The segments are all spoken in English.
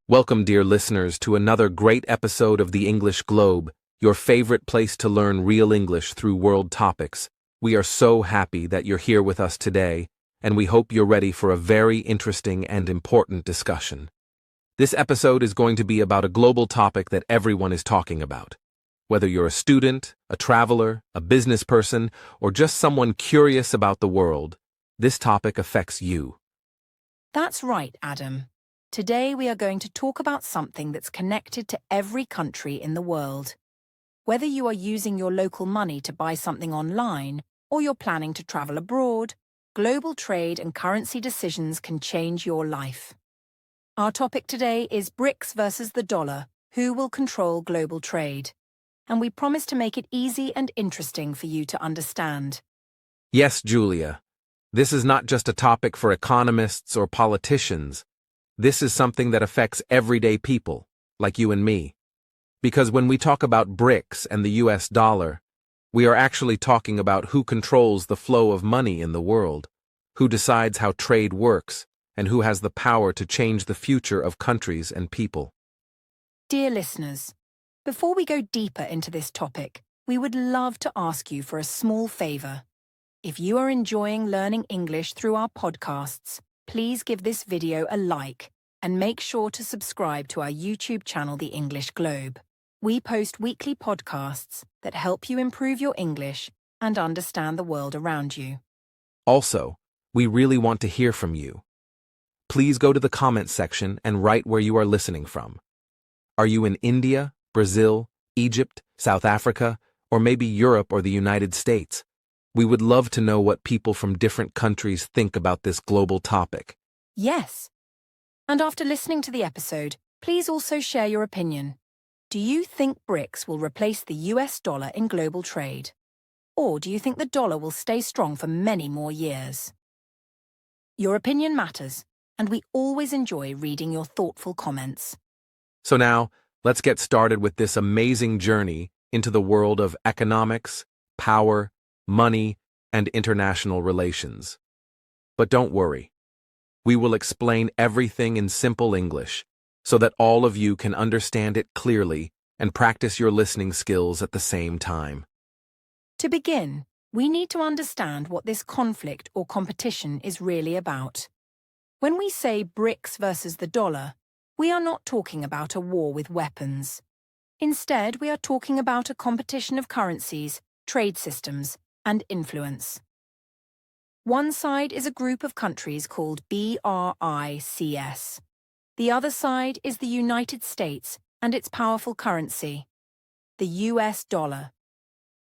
Welcome, dear listeners, to another great episode of the English Globe, your favorite place to learn real English through world topics. We are so happy that you're here with us today, and we hope you're ready for a very interesting and important discussion. This episode is going to be about a global topic that everyone is talking about. Whether you're a student, a traveler, a business person, or just someone curious about the world, this topic affects you. That's right, Adam. Today we are going to talk about something that's connected to every country in the world. Whether you are using your local money to buy something online or you're planning to travel abroad, global trade and currency decisions can change your life. Our topic today is BRICS versus the dollar, who will control global trade? And we promise to make it easy and interesting for you to understand. Yes, Julia. This is not just a topic for economists or politicians. This is something that affects everyday people, like you and me. Because when we talk about BRICS and the US dollar, we are actually talking about who controls the flow of money in the world, who decides how trade works, and who has the power to change the future of countries and people. Dear listeners, before we go deeper into this topic, we would love to ask you for a small favor. If you are enjoying learning English through our podcasts, please give this video a like and make sure to subscribe to our YouTube channel, The English Globe. We post weekly podcasts that help you improve your English and understand the world around you. Also, we really want to hear from you. Please go to the comments section and write where you are listening from. Are you in India, Brazil, Egypt, South Africa, or maybe Europe or the United States? We would love to know what people from different countries think about this global topic. Yes. And after listening to the episode, please also share your opinion. Do you think BRICS will replace the US dollar in global trade? Or do you think the dollar will stay strong for many more years? Your opinion matters, and we always enjoy reading your thoughtful comments. So now, let's get started with this amazing journey into the world of economics, power, money, and international relations. But don't worry. We will explain everything in simple English so that all of you can understand it clearly and practice your listening skills at the same time. To begin, we need to understand what this conflict or competition is really about. When we say BRICS versus the dollar, we are not talking about a war with weapons. Instead, we are talking about a competition of currencies, trade systems, and influence. One side is a group of countries called BRICS. The other side is the United States and its powerful currency, the US dollar.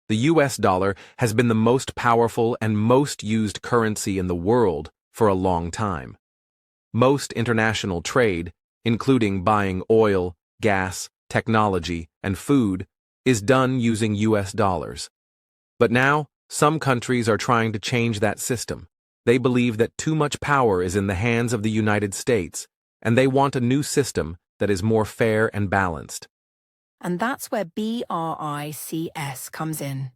The US dollar has been the most powerful and most used currency in the world for a long time. Most international trade, including buying oil, gas, technology, and food, is done using US dollars. But now, some countries are trying to change that system. They believe that too much power is in the hands of the United States, and they want a new system that is more fair and balanced. And that's where BRICS comes in.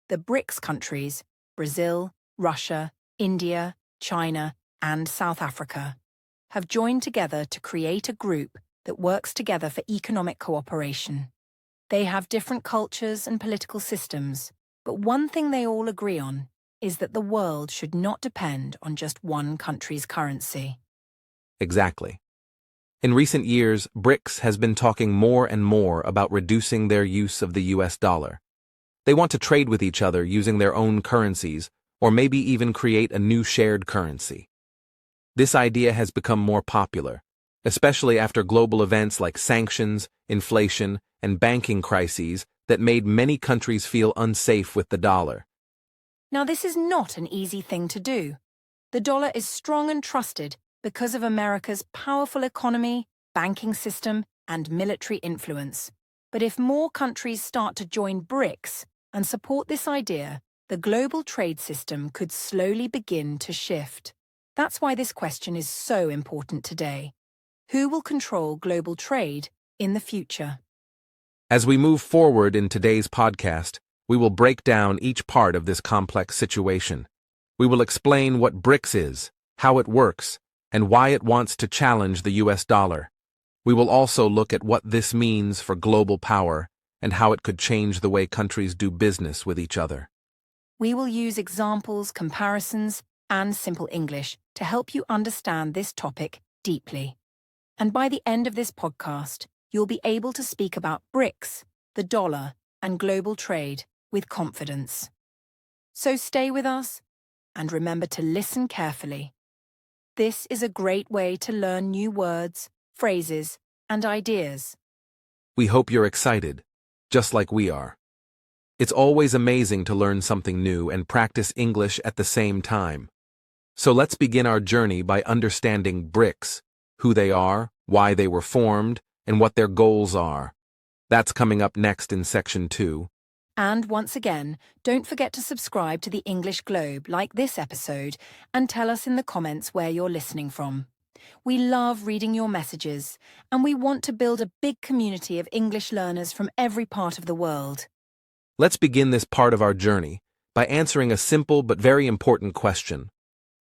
The BRICS countries, Brazil, Russia, India, China, and South Africa, have joined together to create a group that works together for economic cooperation. They have different cultures and political systems, but one thing they all agree on is that the world should not depend on just one country's currency. Exactly. In recent years, BRICS has been talking more and more about reducing their use of the US dollar. They want to trade with each other using their own currencies, or maybe even create a new shared currency. This idea has become more popular, especially after global events like sanctions, inflation, and banking crises that made many countries feel unsafe with the dollar. Now, this is not an easy thing to do. The dollar is strong and trusted because of America's powerful economy, banking system, and military influence. But if more countries start to join BRICS and support this idea, the global trade system could slowly begin to shift. That's why this question is so important today. Who will control global trade in the future? As we move forward in today's podcast, we will break down each part of this complex situation. We will explain what BRICS is, how it works, and why it wants to challenge the US dollar. We will also look at what this means for global power and how it could change the way countries do business with each other. We will use examples, comparisons, and simple English to help you understand this topic deeply. And by the end of this podcast, you'll be able to speak about BRICS, the dollar, and global trade with confidence. So stay with us and remember to listen carefully. This is a great way to learn new words, phrases, and ideas. We hope you're excited, just like we are. It's always amazing to learn something new and practice English at the same time. So let's begin our journey by understanding BRICS, who they are, why they were formed, and what their goals are. That's coming up next in Section 2. And once again, don't forget to subscribe to the English Globe like this episode and tell us in the comments where you're listening from. We love reading your messages, and we want to build a big community of English learners from every part of the world. Let's begin this part of our journey by answering a simple but very important question.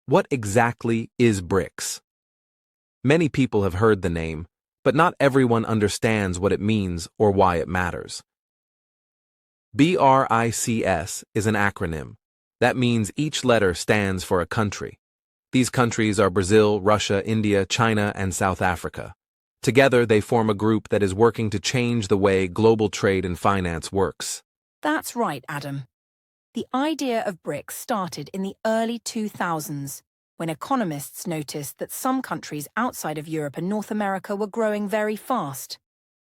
What exactly is BRICS? Many people have heard the name, but not everyone understands what it means or why it matters. BRICS is an acronym. That means each letter stands for a country. These countries are Brazil, Russia, India, China, and South Africa. Together, they form a group that is working to change the way global trade and finance works. That's right, Adam. The idea of BRICS started in the early 2000s, when economists noticed that some countries outside of Europe and North America were growing very fast.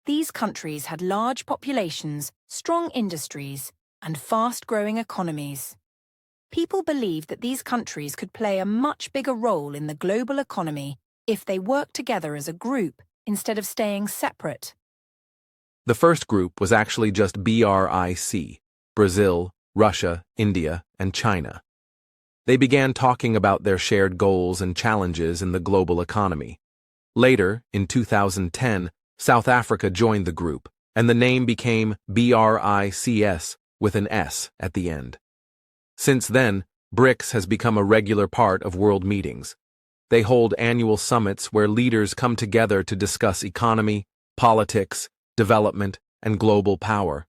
These countries had large populations, strong industries, and fast-growing economies. People believed that these countries could play a much bigger role in the global economy if they worked together as a group instead of staying separate. The first group was actually just BRIC, Brazil, Russia, India, and China. They began talking about their shared goals and challenges in the global economy. Later, in 2010, South Africa joined the group, and the name became BRICS with an S at the end. Since then, BRICS has become a regular part of world meetings. They hold annual summits where leaders come together to discuss economy, politics, development, and global power.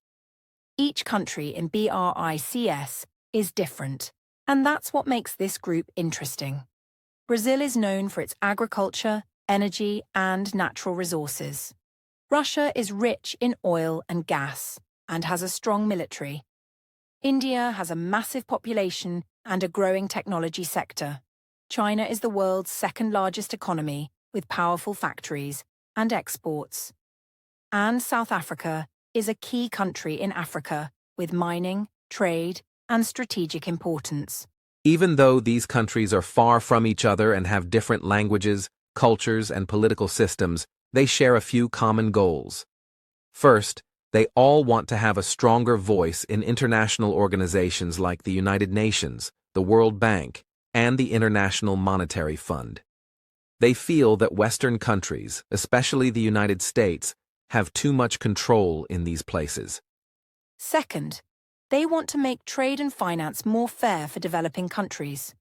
Each country in BRICS is different, and that's what makes this group interesting. Brazil is known for its agriculture, energy, and natural resources. Russia is rich in oil and gas and has a strong military. India has a massive population and a growing technology sector. China is the world's second-largest economy with powerful factories and exports. And South Africa is a key country in Africa with mining, trade, and strategic importance. Even though these countries are far from each other and have different languages, cultures, and political systems, they share a few common goals. First, they all want to have a stronger voice in international organizations like the United Nations, the World Bank, and the International Monetary Fund. They feel that Western countries, especially the United States, have too much control in these places. Second, they want to make trade and finance more fair for developing countries.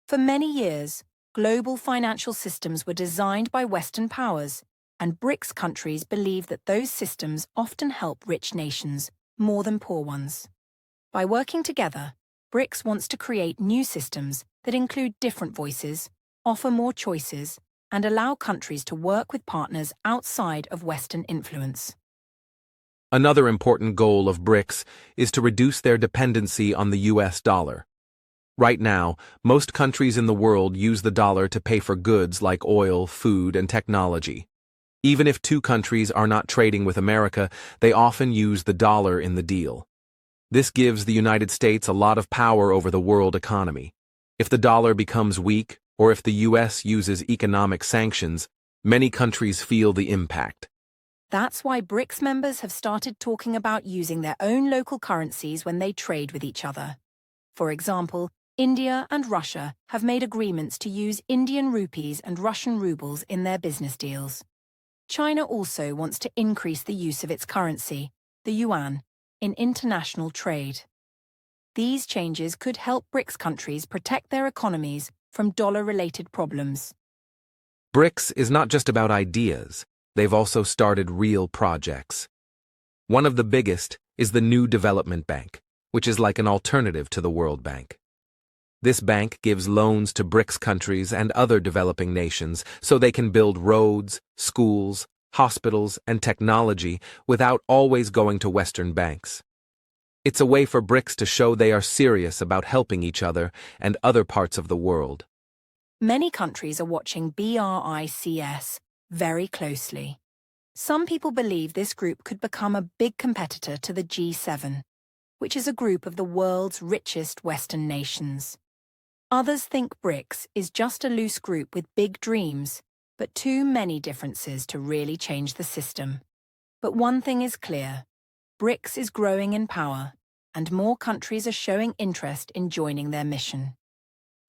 For many years, global financial systems were designed by Western powers, and BRICS countries believe that those systems often help rich nations more than poor ones. By working together, BRICS wants to create new systems that include different voices, offer more choices, and allow countries to work with partners outside of Western influence. Another important goal of BRICS is to reduce their dependency on the US dollar. Right now, most countries in the world use the dollar to pay for goods like oil, food, and technology. Even if two countries are not trading with America, they often use the dollar in the deal. This gives the United States a lot of power over the world economy. If the dollar becomes weak, or if the US uses economic sanctions, many countries feel the impact. That's why BRICS members have started talking about using their own local currencies when they trade with each other. For example, India and Russia have made agreements to use Indian rupees and Russian rubles in their business deals. China also wants to increase the use of its currency, the yuan, in international trade. These changes could help BRICS countries protect their economies from dollar-related problems. BRICS is not just about ideas, they've also started real projects. One of the biggest is the New Development Bank, which is like an alternative to the World Bank. This bank gives loans to BRICS countries and other developing nations so they can build roads, schools, hospitals, and technology without always going to Western banks. It's a way for BRICS to show they are serious about helping each other and other parts of the world. Many countries are watching BRICS very closely. Some people believe this group could become a big competitor to the G7, which is a group of the world's richest Western nations. Others think BRICS is just a loose group with big dreams, but too many differences to really change the system. But one thing is clear: BRICS is growing in power, and more countries are showing interest in joining their mission.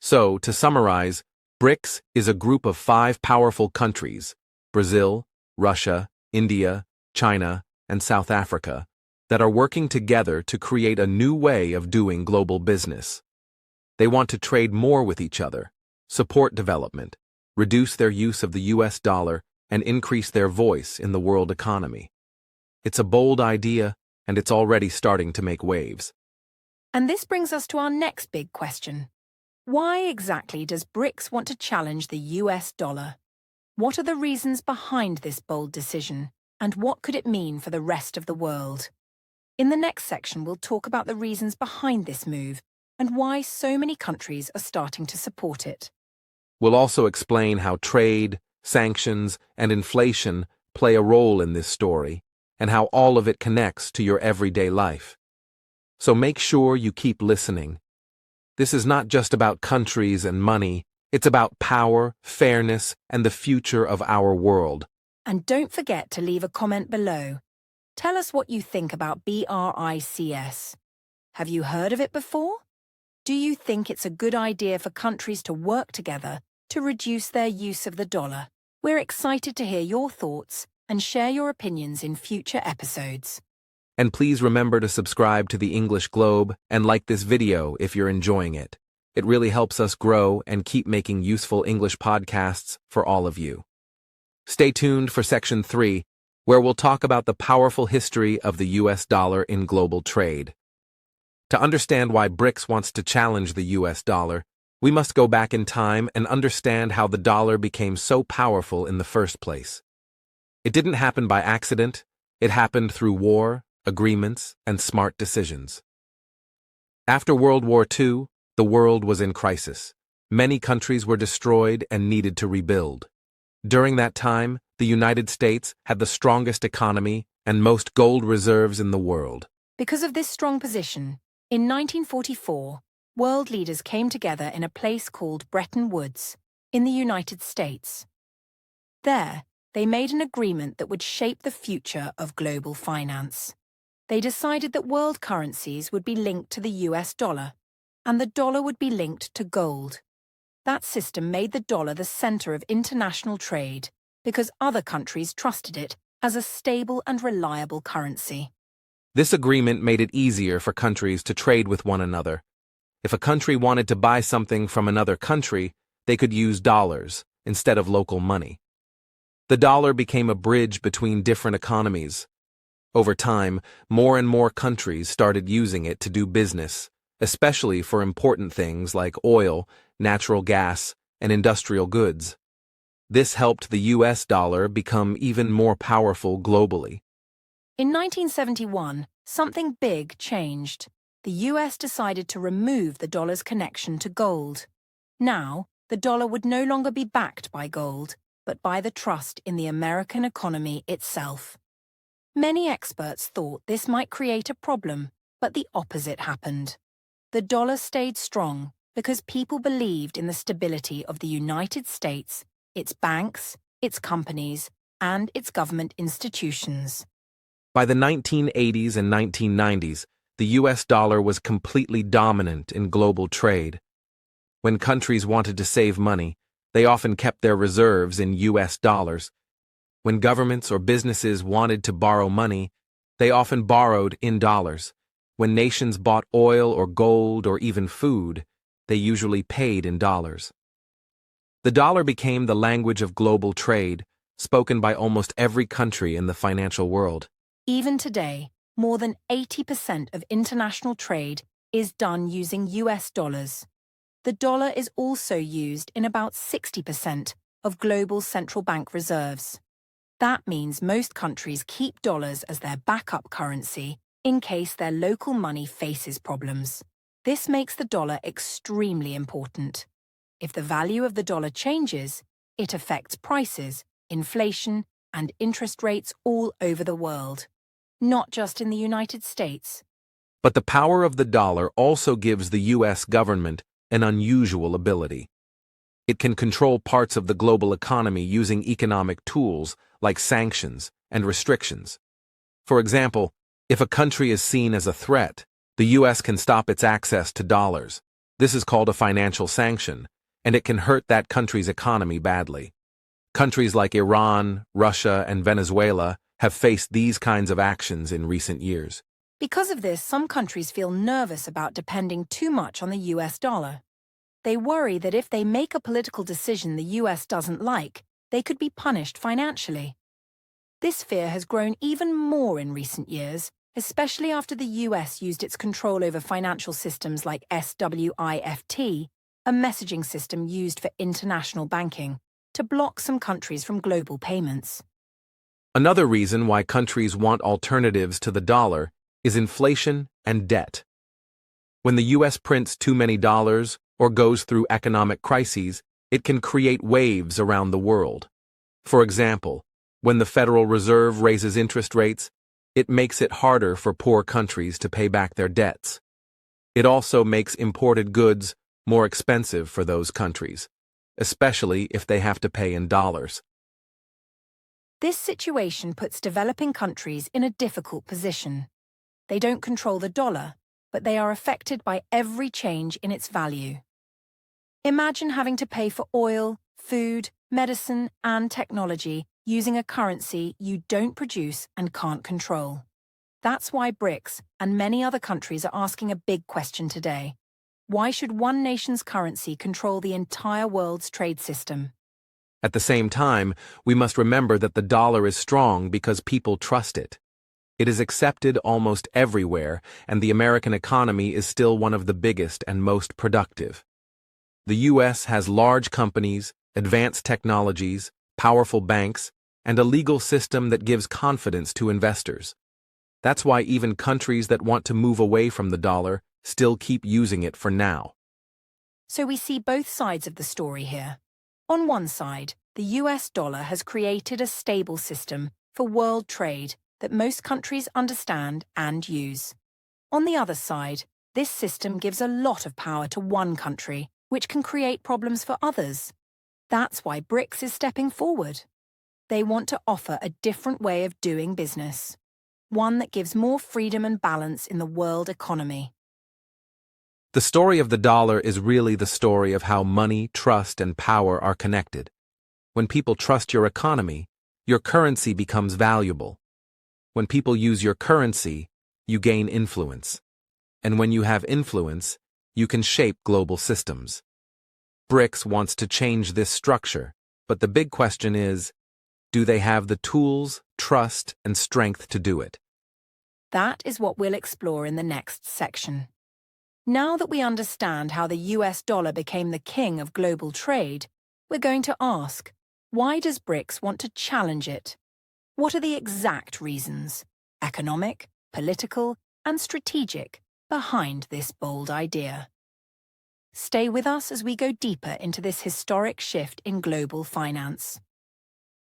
So, to summarize, BRICS is a group of 5 powerful countries, Brazil, Russia, India, China, and South Africa, that are working together to create a new way of doing global business. They want to trade more with each other, support development, reduce their use of the US dollar, and increase their voice in the world economy. It's a bold idea, and it's already starting to make waves. And this brings us to our next big question. Why exactly does BRICS want to challenge the US dollar? What are the reasons behind this bold decision, and what could it mean for the rest of the world? In the next section, we'll talk about the reasons behind this move and why so many countries are starting to support it. We'll also explain how trade, sanctions, and inflation play a role in this story, and how all of it connects to your everyday life. So make sure you keep listening. This is not just about countries and money, it's about power, fairness, and the future of our world. And don't forget to leave a comment below. Tell us what you think about BRICS. Have you heard of it before? Do you think it's a good idea for countries to work together to reduce their use of the dollar? We're excited to hear your thoughts and share your opinions in future episodes. And please remember to subscribe to the English Globe and like this video if you're enjoying it. It really helps us grow and keep making useful English podcasts for all of you. Stay tuned for Section 3, where we'll talk about the powerful history of the US dollar in global trade. To understand why BRICS wants to challenge the US dollar, we must go back in time and understand how the dollar became so powerful in the first place. It didn't happen by accident. It happened through war, agreements, and smart decisions. After World War II, the world was in crisis. Many countries were destroyed and needed to rebuild. During that time, the United States had the strongest economy and most gold reserves in the world. Because of this strong position, in 1944, world leaders came together in a place called Bretton Woods, in the United States. There, they made an agreement that would shape the future of global finance. They decided that world currencies would be linked to the US dollar, and the dollar would be linked to gold. That system made the dollar the center of international trade because other countries trusted it as a stable and reliable currency. This agreement made it easier for countries to trade with one another. If a country wanted to buy something from another country, they could use dollars instead of local money. The dollar became a bridge between different economies. Over time, more and more countries started using it to do business, especially for important things like oil, natural gas, and industrial goods. This helped the US dollar become even more powerful globally. In 1971, something big changed. The US decided to remove the dollar's connection to gold. Now, the dollar would no longer be backed by gold, but by the trust in the American economy itself. Many experts thought this might create a problem, but the opposite happened. The dollar stayed strong because people believed in the stability of the United States, its banks, its companies, and its government institutions. By the 1980s and 1990s, the US dollar was completely dominant in global trade. When countries wanted to save money, they often kept their reserves in US dollars. When governments or businesses wanted to borrow money, they often borrowed in dollars. When nations bought oil or gold or even food, they usually paid in dollars. The dollar became the language of global trade, spoken by almost every country in the financial world. Even today, more than 80% of international trade is done using US dollars. The dollar is also used in about 60% of global central bank reserves. That means most countries keep dollars as their backup currency in case their local money faces problems. This makes the dollar extremely important. If the value of the dollar changes, it affects prices, inflation, and interest rates all over the world, not just in the United States. But the power of the dollar also gives the U.S. government an unusual ability. It can control parts of the global economy using economic tools like sanctions and restrictions. For example, if a country is seen as a threat, the U.S. can stop its access to dollars. This is called a financial sanction, and it can hurt that country's economy badly. Countries like Iran, Russia, and Venezuela have faced these kinds of actions in recent years. Because of this, some countries feel nervous about depending too much on the US dollar. They worry that if they make a political decision the US doesn't like, they could be punished financially. This fear has grown even more in recent years, especially after the US used its control over financial systems like SWIFT, a messaging system used for international banking, to block some countries from global payments. Another reason why countries want alternatives to the dollar is inflation and debt. When the U.S. prints too many dollars or goes through economic crises, it can create waves around the world. For example, when the Federal Reserve raises interest rates, it makes it harder for poor countries to pay back their debts. It also makes imported goods more expensive for those countries, especially if they have to pay in dollars. This situation puts developing countries in a difficult position. They don't control the dollar, but they are affected by every change in its value. Imagine having to pay for oil, food, medicine, and technology using a currency you don't produce and can't control. That's why BRICS and many other countries are asking a big question today. Why should one nation's currency control the entire world's trade system? At the same time, we must remember that the dollar is strong because people trust it. It is accepted almost everywhere, and the American economy is still one of the biggest and most productive. The U.S. has large companies, advanced technologies, powerful banks, and a legal system that gives confidence to investors. That's why even countries that want to move away from the dollar still keep using it for now. So we see both sides of the story here. On one side, the US dollar has created a stable system for world trade that most countries understand and use. On the other side, this system gives a lot of power to one country, which can create problems for others. That's why BRICS is stepping forward. They want to offer a different way of doing business, one that gives more freedom and balance in the world economy. The story of the dollar is really the story of how money, trust, and power are connected. When people trust your economy, your currency becomes valuable. When people use your currency, you gain influence. And when you have influence, you can shape global systems. BRICS wants to change this structure, but the big question is, do they have the tools, trust, and strength to do it? That is what we'll explore in the next section. Now that we understand how the US dollar became the king of global trade, we're going to ask, why does BRICS want to challenge it? What are the exact reasons, economic, political, and strategic, behind this bold idea? Stay with us as we go deeper into this historic shift in global finance.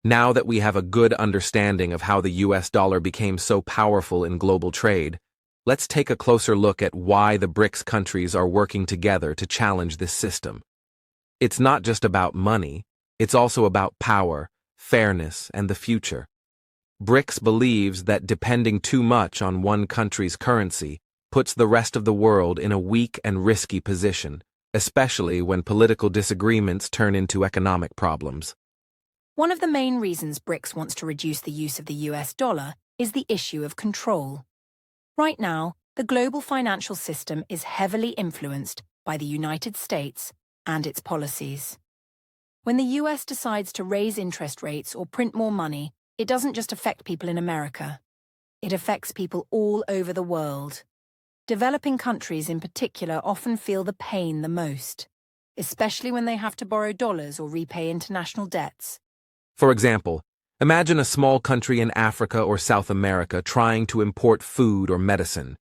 Now that we have a good understanding of how the US dollar became so powerful in global trade, let's take a closer look at why the BRICS countries are working together to challenge this system. It's not just about money, it's also about power, fairness, and the future. BRICS believes that depending too much on one country's currency puts the rest of the world in a weak and risky position, especially when political disagreements turn into economic problems. One of the main reasons BRICS wants to reduce the use of the US dollar is the issue of control. Right now, the global financial system is heavily influenced by the United States and its policies. When the US decides to raise interest rates or print more money, it doesn't just affect people in America. It affects people all over the world. Developing countries in particular often feel the pain the most, especially when they have to borrow dollars or repay international debts. For example, imagine a small country in Africa or South America trying to import food or medicine.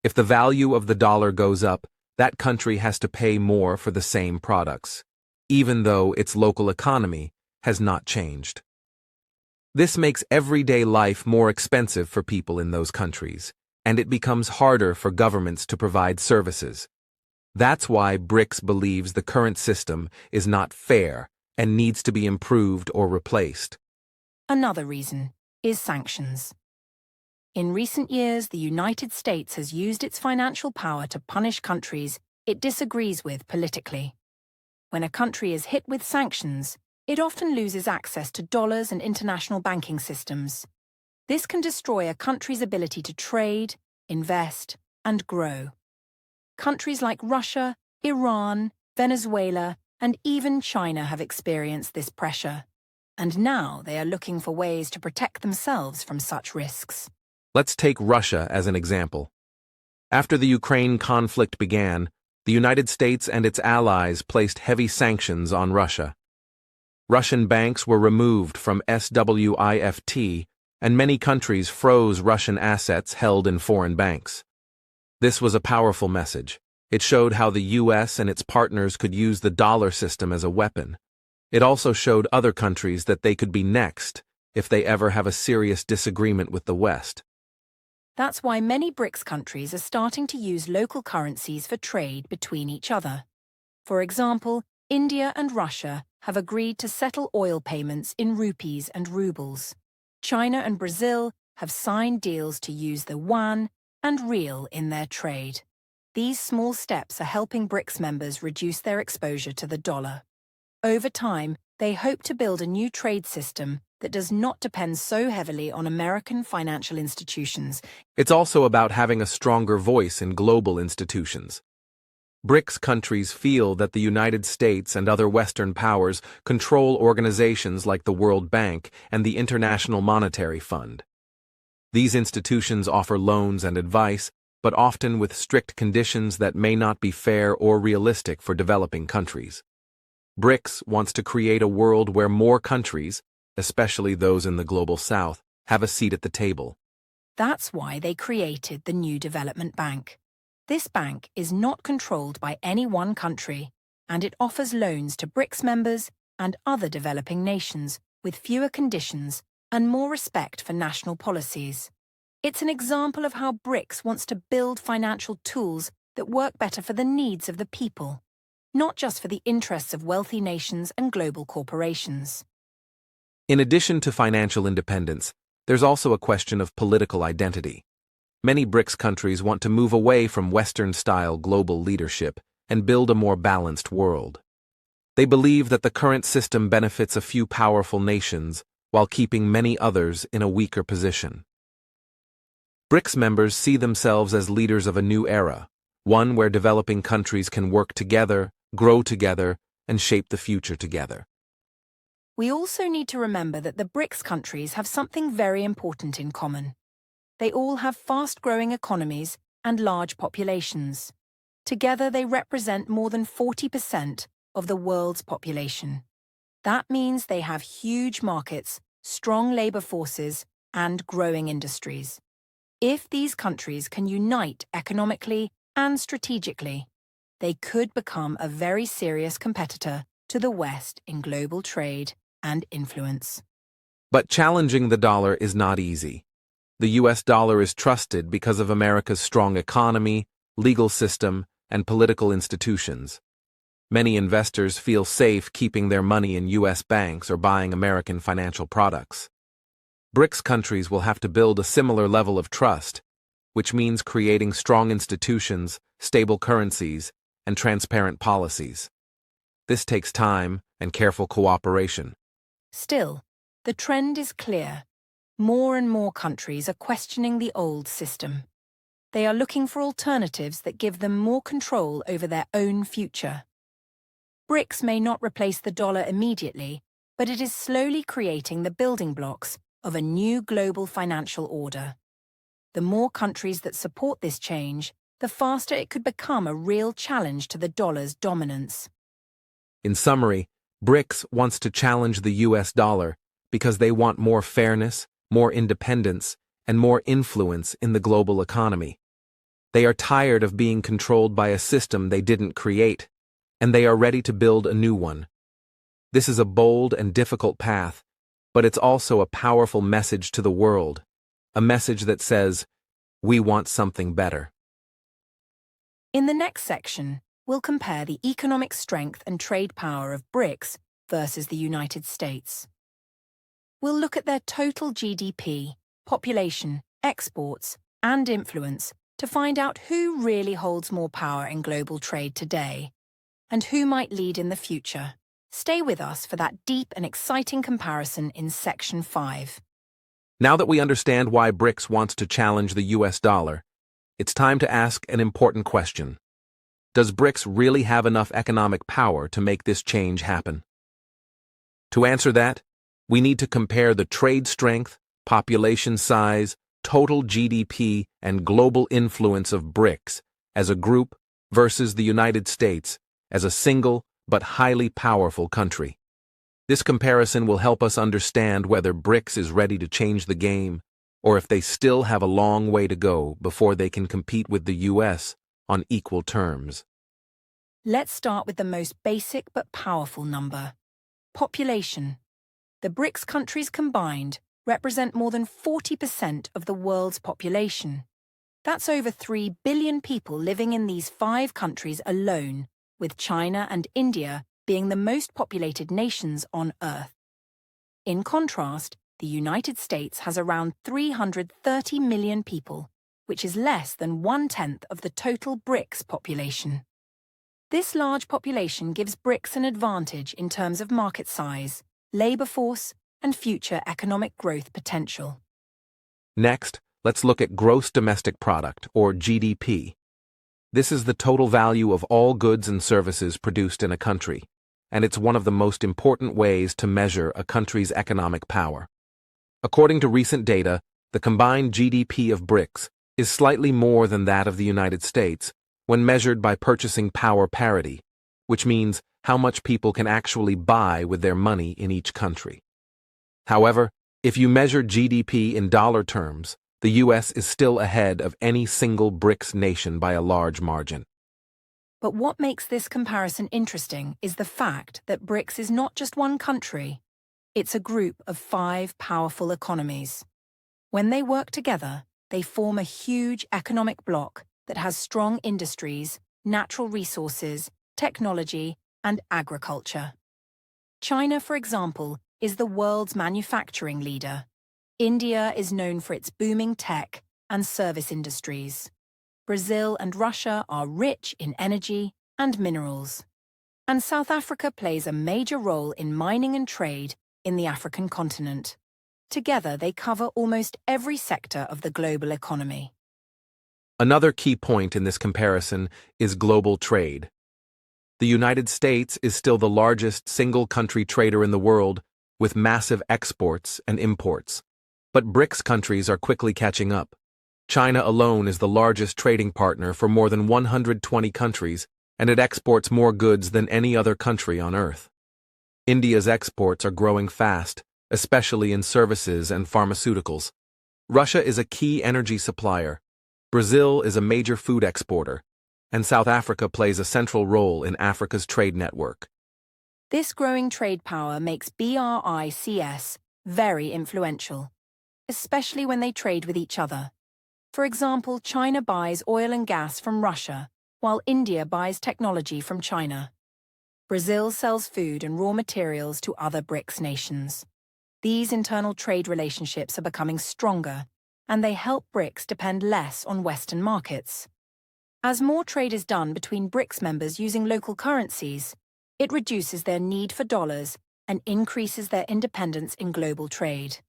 If the value of the dollar goes up, that country has to pay more for the same products, even though its local economy has not changed. This makes everyday life more expensive for people in those countries, and it becomes harder for governments to provide services. That's why BRICS believes the current system is not fair and needs to be improved or replaced. Another reason is sanctions. In recent years, the United States has used its financial power to punish countries it disagrees with politically. When a country is hit with sanctions, it often loses access to dollars and international banking systems. This can destroy a country's ability to trade, invest, and grow. Countries like Russia, Iran, Venezuela, and even China have experienced this pressure, and now they are looking for ways to protect themselves from such risks. Let's take Russia as an example. After the Ukraine conflict began, the United States and its allies placed heavy sanctions on Russia. Russian banks were removed from SWIFT, and many countries froze Russian assets held in foreign banks. This was a powerful message. It showed how the US and its partners could use the dollar system as a weapon. It also showed other countries that they could be next if they ever have a serious disagreement with the West. That's why many BRICS countries are starting to use local currencies for trade between each other. For example, India and Russia have agreed to settle oil payments in rupees and rubles. China and Brazil have signed deals to use the yuan and riel in their trade. These small steps are helping BRICS members reduce their exposure to the dollar. Over time, they hope to build a new trade system that does not depend so heavily on American financial institutions. It's also about having a stronger voice in global institutions. BRICS countries feel that the United States and other Western powers control organizations like the World Bank and the International Monetary Fund. These institutions offer loans and advice, but often with strict conditions that may not be fair or realistic for developing countries. BRICS wants to create a world where more countries, especially those in the global south, have a seat at the table. That's why they created the new development bank. This bank is not controlled by any one country, and it offers loans to BRICS members and other developing nations with fewer conditions and more respect for national policies. It's an example of how BRICS wants to build financial tools that work better for the needs of the people, not just for the interests of wealthy nations and global corporations. In addition to financial independence, there's also a question of political identity. Many BRICS countries want to move away from Western-style global leadership and build a more balanced world. They believe that the current system benefits a few powerful nations while keeping many others in a weaker position. BRICS members see themselves as leaders of a new era, one where developing countries can work together, grow together, and shape the future together. We also need to remember that the BRICS countries have something very important in common. They all have fast-growing economies and large populations. Together, they represent more than 40% of the world's population. That means they have huge markets, strong labor forces, and growing industries. If these countries can unite economically and strategically, they could become a very serious competitor to the West in global trade and influence. But challenging the dollar is not easy. The US dollar is trusted because of America's strong economy, legal system, and political institutions. Many investors feel safe keeping their money in US banks or buying American financial products. BRICS countries will have to build a similar level of trust, which means creating strong institutions, stable currencies, and transparent policies. This takes time and careful cooperation. Still, the trend is clear. More and more countries are questioning the old system. They are looking for alternatives that give them more control over their own future. BRICS may not replace the dollar immediately, but it is slowly creating the building blocks of a new global financial order. The more countries that support this change, the faster it could become a real challenge to the dollar's dominance. In summary, BRICS wants to challenge the US dollar because they want more fairness, more independence, and more influence in the global economy. They are tired of being controlled by a system they didn't create, and they are ready to build a new one. This is a bold and difficult path, but it's also a powerful message to the world, a message that says, we want something better. In the next section, we'll compare the economic strength and trade power of BRICS versus the United States. We'll look at their total GDP, population, exports, and influence to find out who really holds more power in global trade today, and who might lead in the future. Stay with us for that deep and exciting comparison in Section 5. Now that we understand why BRICS wants to challenge the US dollar, it's time to ask an important question. Does BRICS really have enough economic power to make this change happen? To answer that, we need to compare the trade strength, population size, total GDP, and global influence of BRICS as a group versus the United States as a single but highly powerful country. This comparison will help us understand whether BRICS is ready to change the game, or if they still have a long way to go before they can compete with the US on equal terms. Let's start with the most basic but powerful number: population. The BRICS countries combined represent more than 40% of the world's population. That's over 3 billion people living in these 5 countries alone, with China and India being the most populated nations on Earth. In contrast, the United States has around 330 million people, which is less than 1/10 of the total BRICS population. This large population gives BRICS an advantage in terms of market size, labor force, and future economic growth potential. Next, let's look at gross domestic product, or GDP. This is the total value of all goods and services produced in a country, and it's one of the most important ways to measure a country's economic power. According to recent data, the combined GDP of BRICS is slightly more than that of the United States when measured by purchasing power parity, which means how much people can actually buy with their money in each country. However, if you measure GDP in dollar terms, the US is still ahead of any single BRICS nation by a large margin. But what makes this comparison interesting is the fact that BRICS is not just one country. It's a group of 5 powerful economies. When they work together, they form a huge economic bloc that has strong industries, natural resources, technology, and agriculture. China, for example, is the world's manufacturing leader. India is known for its booming tech and service industries. Brazil and Russia are rich in energy and minerals. And South Africa plays a major role in mining and trade in the African continent. Together, they cover almost every sector of the global economy. Another key point in this comparison is global trade. The United States is still the largest single-country trader in the world, with massive exports and imports. But BRICS countries are quickly catching up. China alone is the largest trading partner for more than 120 countries, and it exports more goods than any other country on Earth. India's exports are growing fast, especially in services and pharmaceuticals. Russia is a key energy supplier. Brazil is a major food exporter, and South Africa plays a central role in Africa's trade network. This growing trade power makes BRICS very influential, especially when they trade with each other. For example, China buys oil and gas from Russia, while India buys technology from China. Brazil sells food and raw materials to other BRICS nations. These internal trade relationships are becoming stronger, and they help BRICS depend less on Western markets. As more trade is done between BRICS members using local currencies, it reduces their need for dollars and increases their independence in global trade.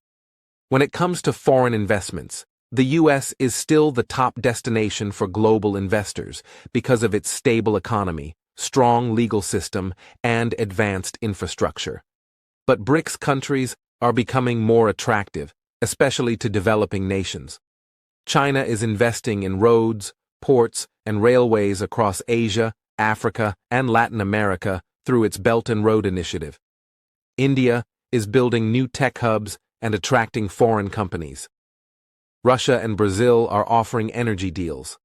When it comes to foreign investments, the US is still the top destination for global investors because of its stable economy, strong legal system, and advanced infrastructure. But BRICS countries are becoming more attractive, especially to developing nations. China is investing in roads, ports, and railways across Asia, Africa, and Latin America through its Belt and Road Initiative. India is building new tech hubs and attracting foreign companies. Russia and Brazil are offering energy deals.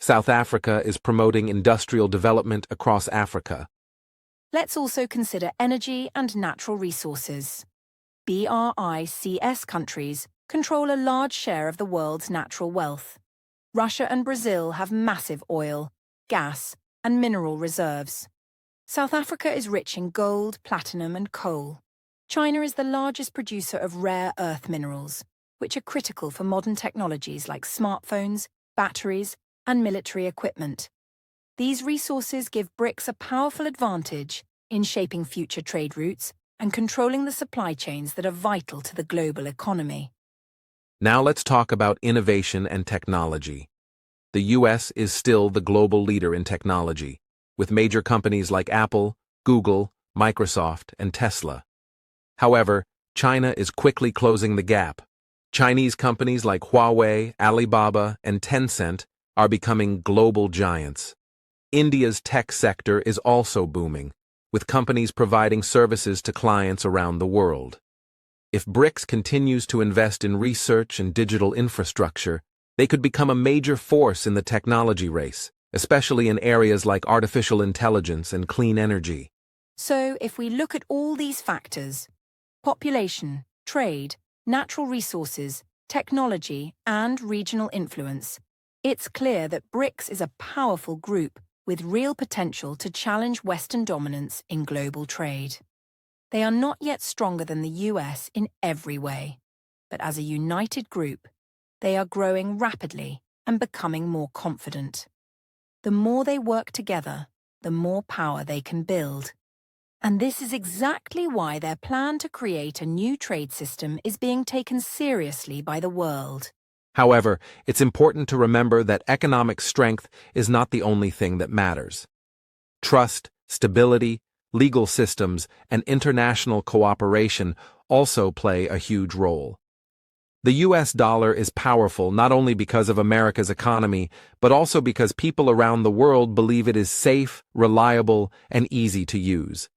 South Africa is promoting industrial development across Africa. Let's also consider energy and natural resources. BRICS countries control a large share of the world's natural wealth. Russia and Brazil have massive oil, gas, and mineral reserves. South Africa is rich in gold, platinum, and coal. China is the largest producer of rare earth minerals, which are critical for modern technologies like smartphones, batteries, and military equipment. These resources give BRICS a powerful advantage in shaping future trade routes and controlling the supply chains that are vital to the global economy. Now let's talk about innovation and technology. The US is still the global leader in technology, with major companies like Apple, Google, Microsoft, and Tesla. However, China is quickly closing the gap. Chinese companies like Huawei, Alibaba, and Tencent are becoming global giants. India's tech sector is also booming, with companies providing services to clients around the world. If BRICS continues to invest in research and digital infrastructure, they could become a major force in the technology race, especially in areas like artificial intelligence and clean energy. So, if we look at all these factors, population, trade, natural resources, technology, and regional influence, it's clear that BRICS is a powerful group with real potential to challenge Western dominance in global trade. They are not yet stronger than the US in every way, but as a united group, they are growing rapidly and becoming more confident. The more they work together, the more power they can build. And this is exactly why their plan to create a new trade system is being taken seriously by the world. However, it's important to remember that economic strength is not the only thing that matters. Trust, stability, legal systems, and international cooperation also play a huge role. The US dollar is powerful not only because of America's economy, but also because people around the world believe it is safe, reliable, and easy to use.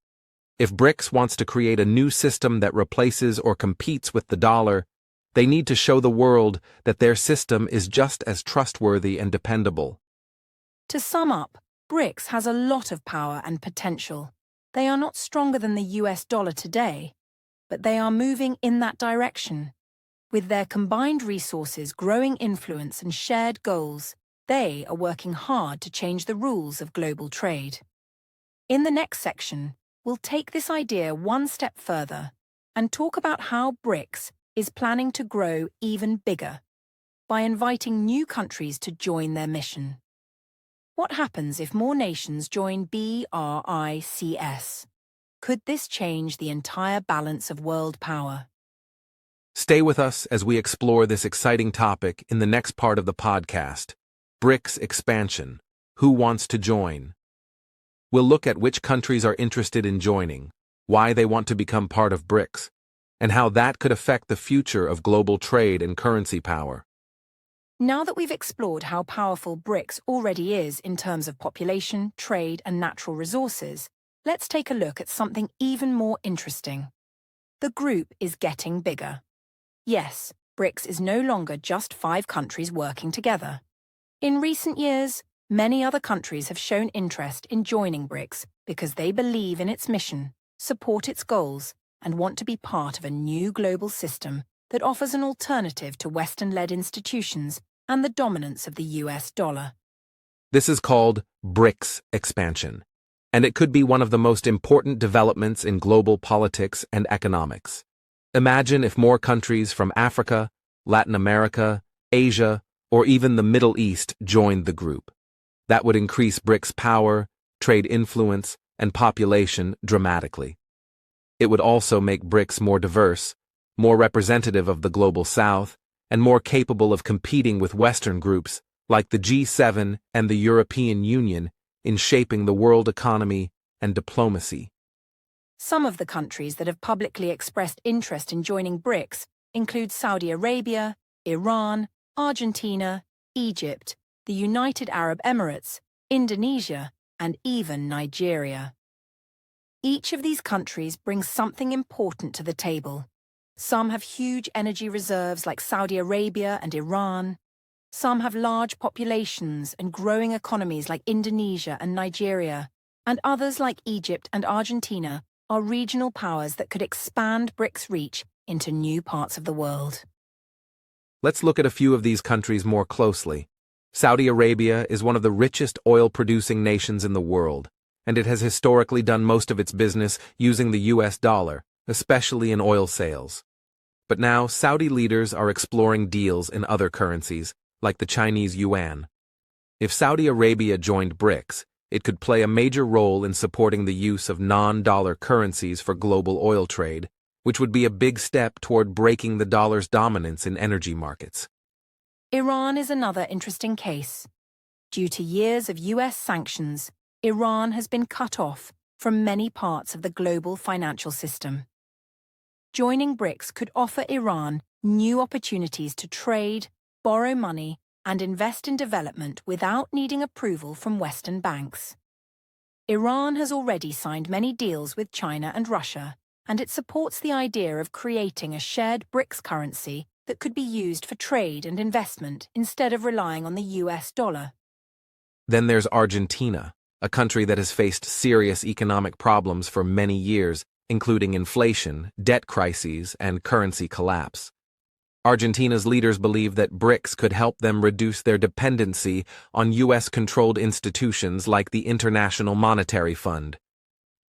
If BRICS wants to create a new system that replaces or competes with the dollar, they need to show the world that their system is just as trustworthy and dependable. To sum up, BRICS has a lot of power and potential. They are not stronger than the US dollar today, but they are moving in that direction. With their combined resources, growing influence, and shared goals, they are working hard to change the rules of global trade. In the next section, we'll take this idea one step further and talk about how BRICS is planning to grow even bigger by inviting new countries to join their mission. What happens if more nations join BRICS? Could this change the entire balance of world power? Stay with us as we explore this exciting topic in the next part of the podcast, BRICS expansion. Who wants to join? We'll look at which countries are interested in joining, why they want to become part of BRICS, and how that could affect the future of global trade and currency power. Now that we've explored how powerful BRICS already is in terms of population, trade, and natural resources, let's take a look at something even more interesting. The group is getting bigger. Yes, BRICS is no longer just 5 countries working together. In recent years, many other countries have shown interest in joining BRICS because they believe in its mission, support its goals, and want to be part of a new global system that offers an alternative to Western-led institutions and the dominance of the US dollar. This is called BRICS expansion, and it could be one of the most important developments in global politics and economics. Imagine if more countries from Africa, Latin America, Asia, or even the Middle East joined the group. That would increase BRICS' power, trade influence, and population dramatically. It would also make BRICS more diverse, more representative of the global South, and more capable of competing with Western groups like the G7 and the European Union in shaping the world economy and diplomacy. Some of the countries that have publicly expressed interest in joining BRICS include Saudi Arabia, Iran, Argentina, Egypt, the United Arab Emirates, Indonesia, and even Nigeria. Each of these countries brings something important to the table. Some have huge energy reserves like Saudi Arabia and Iran. Some have large populations and growing economies like Indonesia and Nigeria. And others like Egypt and Argentina are regional powers that could expand BRICS' reach into new parts of the world. Let's look at a few of these countries more closely. Saudi Arabia is one of the richest oil-producing nations in the world, and it has historically done most of its business using the US dollar, especially in oil sales. But now, Saudi leaders are exploring deals in other currencies, like the Chinese yuan. If Saudi Arabia joined BRICS, it could play a major role in supporting the use of non-dollar currencies for global oil trade, which would be a big step toward breaking the dollar's dominance in energy markets. Iran is another interesting case. Due to years of US sanctions, Iran has been cut off from many parts of the global financial system. Joining BRICS could offer Iran new opportunities to trade, borrow money, and invest in development without needing approval from Western banks. Iran has already signed many deals with China and Russia, and it supports the idea of creating a shared BRICS currency that could be used for trade and investment instead of relying on the US dollar. Then there's Argentina, a country that has faced serious economic problems for many years, including inflation, debt crises, and currency collapse. Argentina's leaders believe that BRICS could help them reduce their dependency on US-controlled institutions like the International Monetary Fund.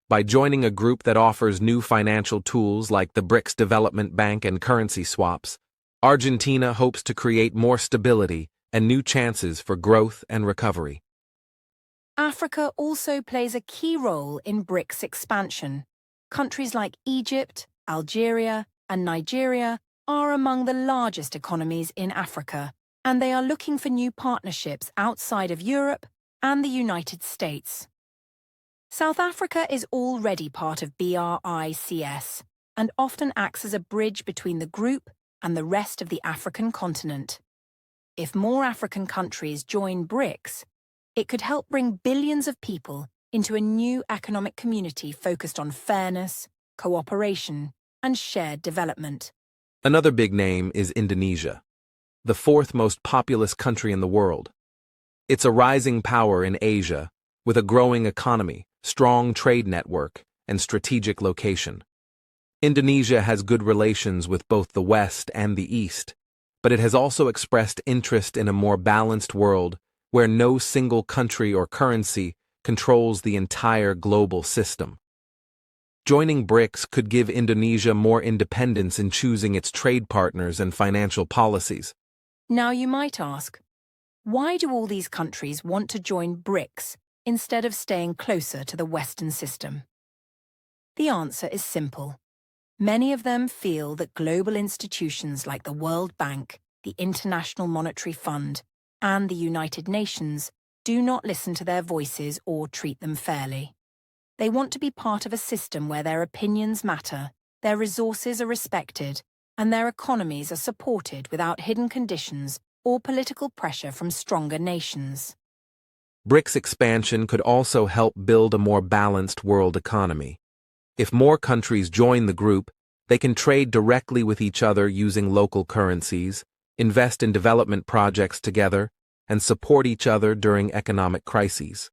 By joining a group that offers new financial tools like the BRICS Development Bank and currency swaps, Argentina hopes to create more stability and new chances for growth and recovery. Africa also plays a key role in BRICS expansion. Countries like Egypt, Algeria, and Nigeria are among the largest economies in Africa, and they are looking for new partnerships outside of Europe and the United States. South Africa is already part of BRICS and often acts as a bridge between the group and the rest of the African continent. If more African countries join BRICS, it could help bring billions of people into a new economic community focused on fairness, cooperation, and shared development. Another big name is Indonesia, the fourth most populous country in the world. It's a rising power in Asia, with a growing economy, strong trade network, and strategic location. Indonesia has good relations with both the West and the East, but it has also expressed interest in a more balanced world where no single country or currency controls the entire global system. Joining BRICS could give Indonesia more independence in choosing its trade partners and financial policies. Now you might ask, why do all these countries want to join BRICS instead of staying closer to the Western system? The answer is simple. Many of them feel that global institutions like the World Bank, the International Monetary Fund, and the United Nations do not listen to their voices or treat them fairly. They want to be part of a system where their opinions matter, their resources are respected, and their economies are supported without hidden conditions or political pressure from stronger nations. BRICS expansion could also help build a more balanced world economy. If more countries join the group, they can trade directly with each other using local currencies, invest in development projects together, and support each other during economic crises.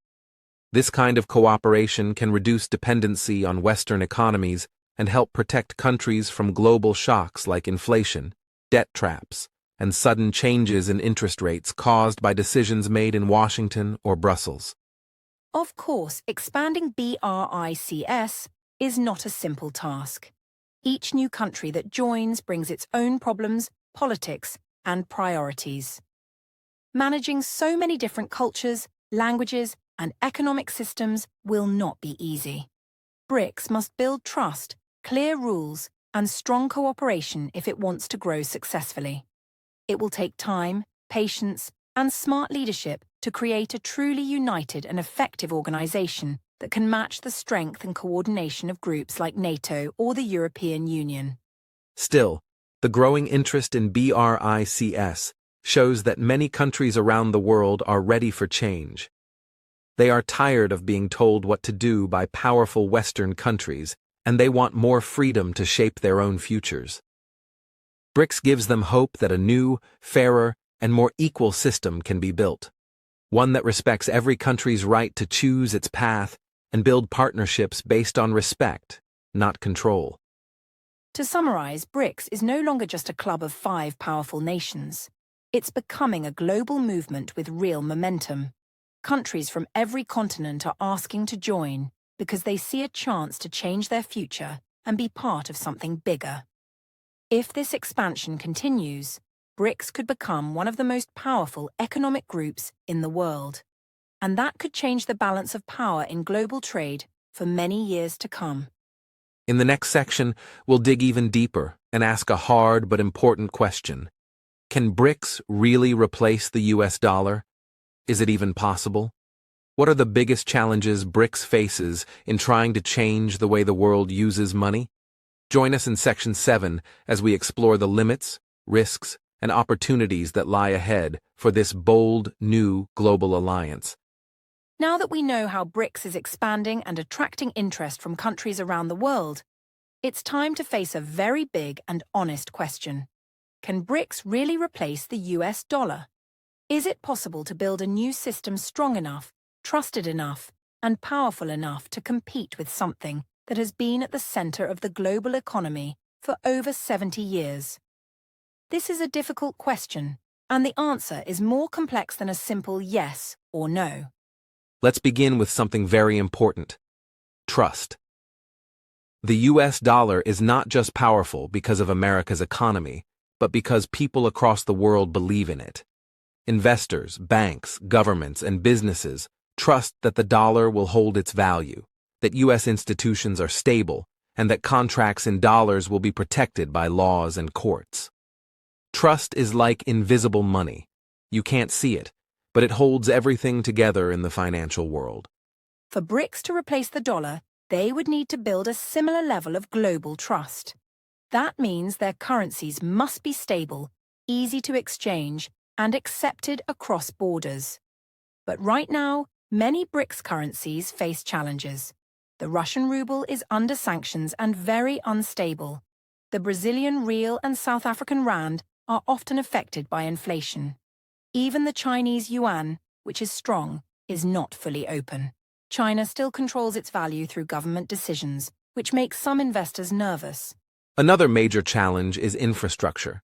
This kind of cooperation can reduce dependency on Western economies and help protect countries from global shocks like inflation, debt traps, and sudden changes in interest rates caused by decisions made in Washington or Brussels. Of course, expanding BRICS is not a simple task. Each new country that joins brings its own problems, politics, and priorities. Managing so many different cultures, languages, and economic systems will not be easy. BRICS must build trust, clear rules, and strong cooperation if it wants to grow successfully. It will take time, patience, and smart leadership to create a truly united and effective organization that can match the strength and coordination of groups like NATO or the European Union. Still, the growing interest in BRICS shows that many countries around the world are ready for change. They are tired of being told what to do by powerful Western countries, and they want more freedom to shape their own futures. BRICS gives them hope that a new, fairer, and more equal system can be built, one that respects every country's right to choose its path and build partnerships based on respect, not control. To summarize, BRICS is no longer just a club of 5 powerful nations. It's becoming a global movement with real momentum. Countries from every continent are asking to join because they see a chance to change their future and be part of something bigger. If this expansion continues, BRICS could become one of the most powerful economic groups in the world. And that could change the balance of power in global trade for many years to come. In the next section, we'll dig even deeper and ask a hard but important question. Can BRICS really replace the US dollar? Is it even possible? What are the biggest challenges BRICS faces in trying to change the way the world uses money? Join us in Section 7 as we explore the limits, risks, and opportunities that lie ahead for this bold, new global alliance. Now that we know how BRICS is expanding and attracting interest from countries around the world, it's time to face a very big and honest question. Can BRICS really replace the US dollar? Is it possible to build a new system strong enough, trusted enough, and powerful enough to compete with something that has been at the center of the global economy for over 70 years? This is a difficult question, and the answer is more complex than a simple yes or no. Let's begin with something very important: trust. The US dollar is not just powerful because of America's economy, but because people across the world believe in it. Investors, banks, governments, and businesses trust that the dollar will hold its value, that US institutions are stable, and that contracts in dollars will be protected by laws and courts. Trust is like invisible money. You can't see it, but it holds everything together in the financial world. For BRICS to replace the dollar, they would need to build a similar level of global trust. That means their currencies must be stable, easy to exchange, and accepted across borders. But right now, many BRICS currencies face challenges. The Russian ruble is under sanctions and very unstable. The Brazilian real and South African rand are often affected by inflation. Even the Chinese yuan, which is strong, is not fully open. China still controls its value through government decisions, which makes some investors nervous. Another major challenge is infrastructure.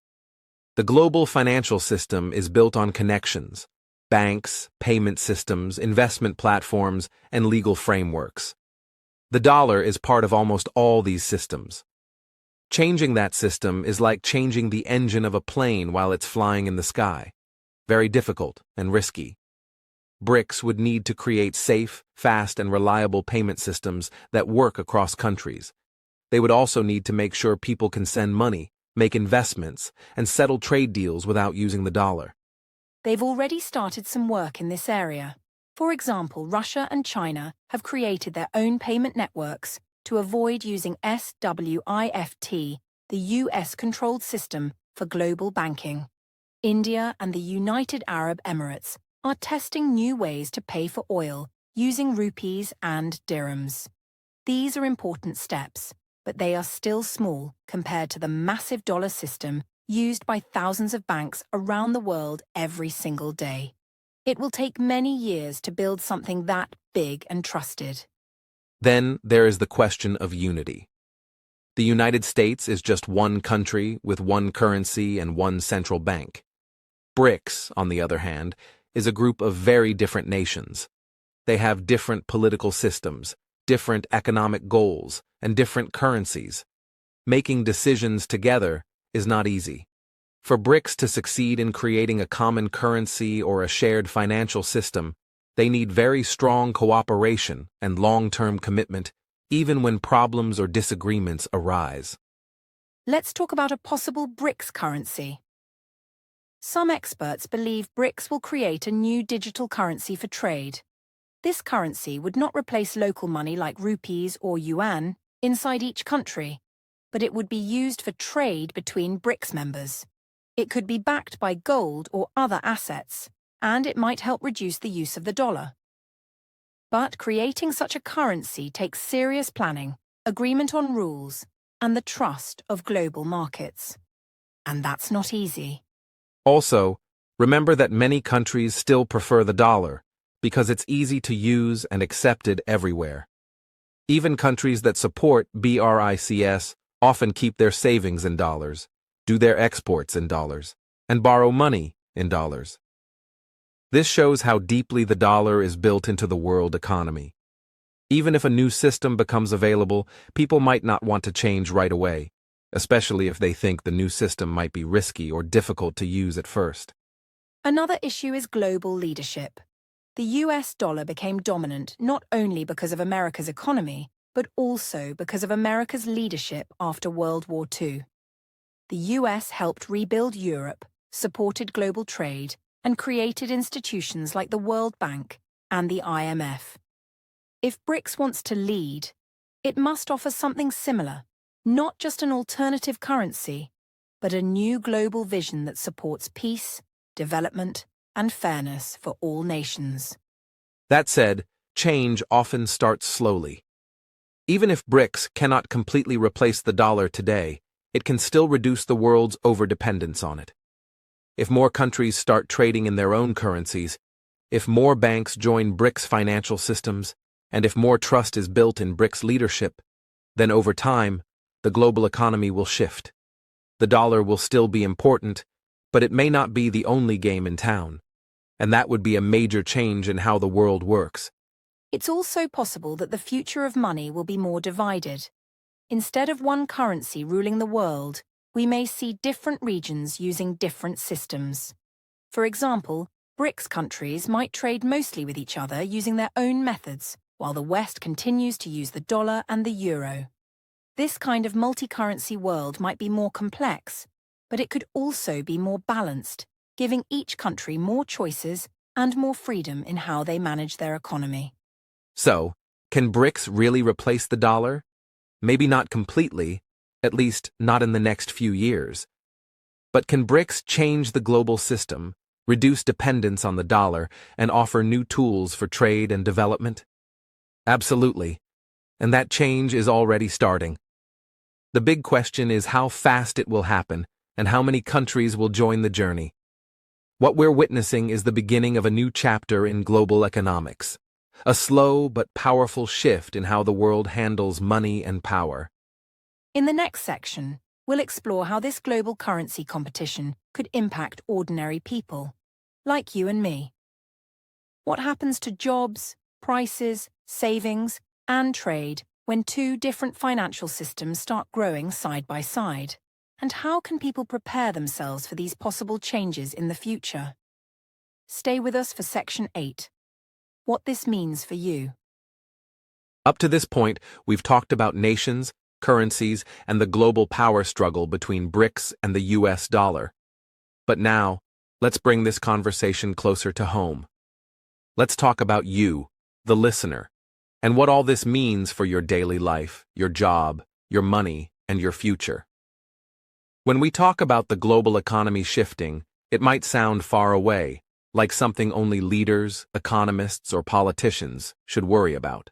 The global financial system is built on connections: banks, payment systems, investment platforms, and legal frameworks. The dollar is part of almost all these systems. Changing that system is like changing the engine of a plane while it's flying in the sky. Very difficult and risky. BRICS would need to create safe, fast, and reliable payment systems that work across countries. They would also need to make sure people can send money, make investments, and settle trade deals without using the dollar. They've already started some work in this area. For example, Russia and China have created their own payment networks to avoid using SWIFT, the US-controlled system for global banking. India and the United Arab Emirates are testing new ways to pay for oil using rupees and dirhams. These are important steps, but they are still small compared to the massive dollar system used by thousands of banks around the world every single day. It will take many years to build something that big and trusted. Then there is the question of unity. The United States is just one country with one currency and one central bank. BRICS, on the other hand, is a group of very different nations. They have different political systems, different economic goals, and different currencies. Making decisions together is not easy. For BRICS to succeed in creating a common currency or a shared financial system, they need very strong cooperation and long-term commitment, even when problems or disagreements arise. Let's talk about a possible BRICS currency. Some experts believe BRICS will create a new digital currency for trade. This currency would not replace local money like rupees or yuan inside each country, but it would be used for trade between BRICS members. It could be backed by gold or other assets, and it might help reduce the use of the dollar. But creating such a currency takes serious planning, agreement on rules, and the trust of global markets. And that's not easy. Also, remember that many countries still prefer the dollar because it's easy to use and accepted everywhere. Even countries that support BRICS often keep their savings in dollars, do their exports in dollars, and borrow money in dollars. This shows how deeply the dollar is built into the world economy. Even if a new system becomes available, people might not want to change right away, especially if they think the new system might be risky or difficult to use at first. Another issue is global leadership. The US dollar became dominant not only because of America's economy, but also because of America's leadership after World War II. The US helped rebuild Europe, supported global trade, and created institutions like the World Bank and the IMF. If BRICS wants to lead, it must offer something similar, not just an alternative currency, but a new global vision that supports peace, development, and fairness for all nations. That said, change often starts slowly. Even if BRICS cannot completely replace the dollar today, it can still reduce the world's overdependence on it. If more countries start trading in their own currencies, if more banks join BRICS financial systems, and if more trust is built in BRICS leadership, then over time, the global economy will shift. The dollar will still be important, but it may not be the only game in town, and that would be a major change in how the world works. It's also possible that the future of money will be more divided. Instead of one currency ruling the world, we may see different regions using different systems. For example, BRICS countries might trade mostly with each other using their own methods, while the West continues to use the dollar and the euro. This kind of multi-currency world might be more complex, but it could also be more balanced, giving each country more choices and more freedom in how they manage their economy. So, can BRICS really replace the dollar? Maybe not completely, at least not in the next few years. But can BRICS change the global system, reduce dependence on the dollar, and offer new tools for trade and development? Absolutely. And that change is already starting. The big question is how fast it will happen and how many countries will join the journey. What we're witnessing is the beginning of a new chapter in global economics, a slow but powerful shift in how the world handles money and power. In the next section, we'll explore how this global currency competition could impact ordinary people, like you and me. What happens to jobs, prices, savings, and trade when two different financial systems start growing side by side? And how can people prepare themselves for these possible changes in the future? Stay with us for Section 8. What this means for you. Up to this point, we've talked about nations, currencies, and the global power struggle between BRICS and the US dollar. But now, let's bring this conversation closer to home. Let's talk about you, the listener, and what all this means for your daily life, your job, your money, and your future. When we talk about the global economy shifting, it might sound far away, like something only leaders, economists, or politicians should worry about.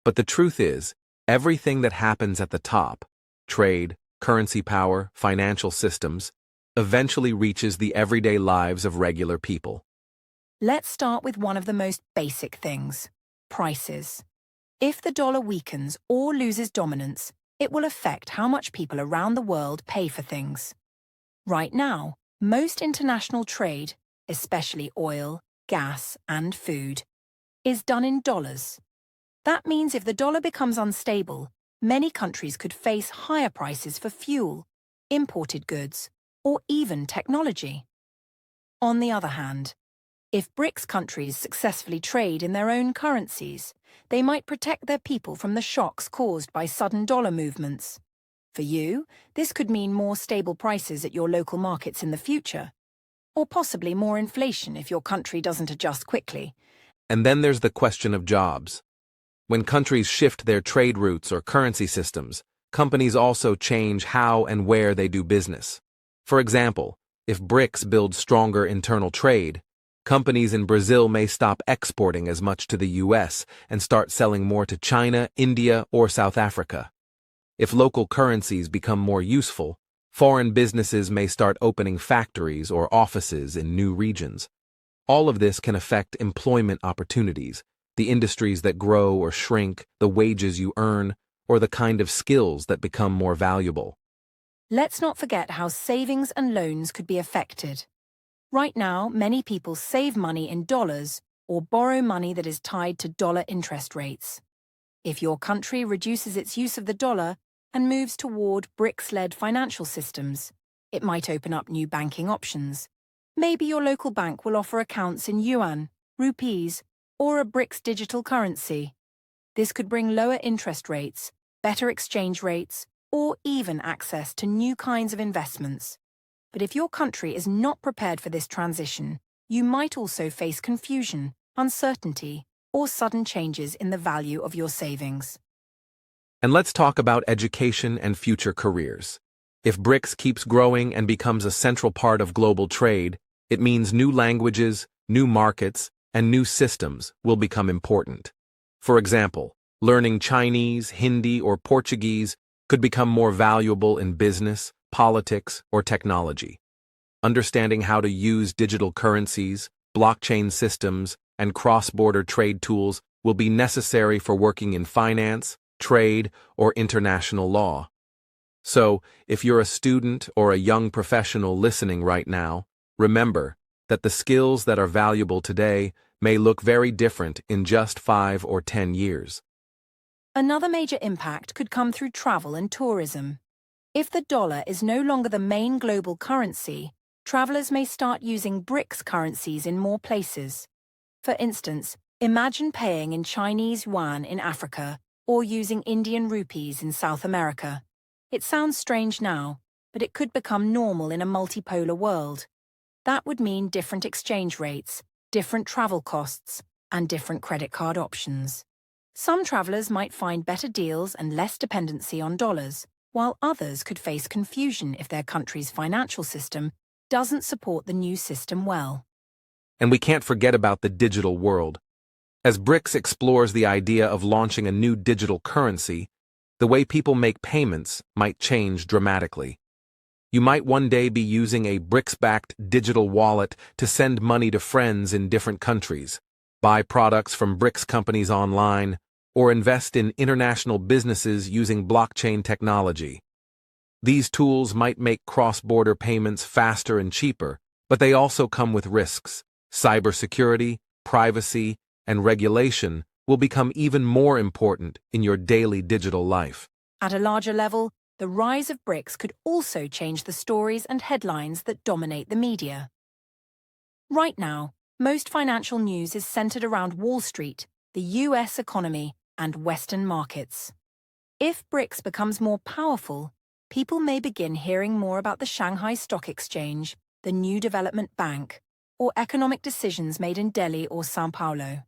But the truth is, everything that happens at the top, trade, currency power, financial systems, eventually reaches the everyday lives of regular people. Let's start with one of the most basic things: prices. If the dollar weakens or loses dominance, it will affect how much people around the world pay for things. Right now, most international trade, especially oil, gas, and food, is done in dollars. That means if the dollar becomes unstable, many countries could face higher prices for fuel, imported goods, or even technology. On the other hand, if BRICS countries successfully trade in their own currencies, they might protect their people from the shocks caused by sudden dollar movements. For you, this could mean more stable prices at your local markets in the future. or possibly more inflation if your country doesn't adjust quickly. And then there's the question of jobs. When countries shift their trade routes or currency systems, companies also change how and where they do business. For example, if BRICS builds stronger internal trade, companies in Brazil may stop exporting as much to the US and start selling more to China, India, or South Africa. If local currencies become more useful, foreign businesses may start opening factories or offices in new regions. All of this can affect employment opportunities, the industries that grow or shrink, the wages you earn, or the kind of skills that become more valuable. Let's not forget how savings and loans could be affected. Right now, many people save money in dollars or borrow money that is tied to dollar interest rates. If your country reduces its use of the dollar and moves toward BRICS-led financial systems, it might open up new banking options. Maybe your local bank will offer accounts in yuan, rupees, or a BRICS digital currency. This could bring lower interest rates, better exchange rates, or even access to new kinds of investments. But if your country is not prepared for this transition, you might also face confusion, uncertainty, or sudden changes in the value of your savings. And let's talk about education and future careers. If BRICS keeps growing and becomes a central part of global trade, it means new languages, new markets, and new systems will become important. For example, learning Chinese, Hindi, or Portuguese could become more valuable in business, politics, or technology. Understanding how to use digital currencies, blockchain systems, and cross-border trade tools will be necessary for working in finance, trade, or international law. So, if you're a student or a young professional listening right now, remember that the skills that are valuable today may look very different in just 5 or 10 years. Another major impact could come through travel and tourism. If the dollar is no longer the main global currency, travelers may start using BRICS currencies in more places. For instance, imagine paying in Chinese yuan in Africa or using Indian rupees in South America. It sounds strange now, but it could become normal in a multipolar world. That would mean different exchange rates, different travel costs, and different credit card options. Some travelers might find better deals and less dependency on dollars, while others could face confusion if their country's financial system doesn't support the new system well. And we can't forget about the digital world. As BRICS explores the idea of launching a new digital currency, the way people make payments might change dramatically. You might one day be using a BRICS-backed digital wallet to send money to friends in different countries, buy products from BRICS companies online, or invest in international businesses using blockchain technology. These tools might make cross-border payments faster and cheaper, but they also come with risks. Cybersecurity, privacy, and regulation will become even more important in your daily digital life. At a larger level, the rise of BRICS could also change the stories and headlines that dominate the media. Right now, most financial news is centered around Wall Street, the US economy, and Western markets. If BRICS becomes more powerful, people may begin hearing more about the Shanghai Stock Exchange, the New Development Bank, or economic decisions made in Delhi or São Paulo.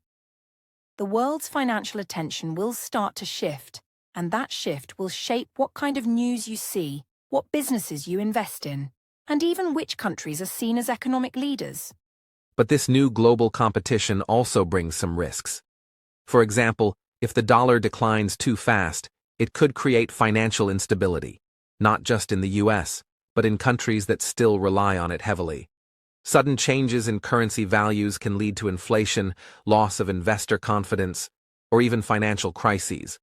The world's financial attention will start to shift, and that shift will shape what kind of news you see, what businesses you invest in, and even which countries are seen as economic leaders. But this new global competition also brings some risks. For example, if the dollar declines too fast, it could create financial instability, not just in the US, but in countries that still rely on it heavily. Sudden changes in currency values can lead to inflation, loss of investor confidence, or even financial crises.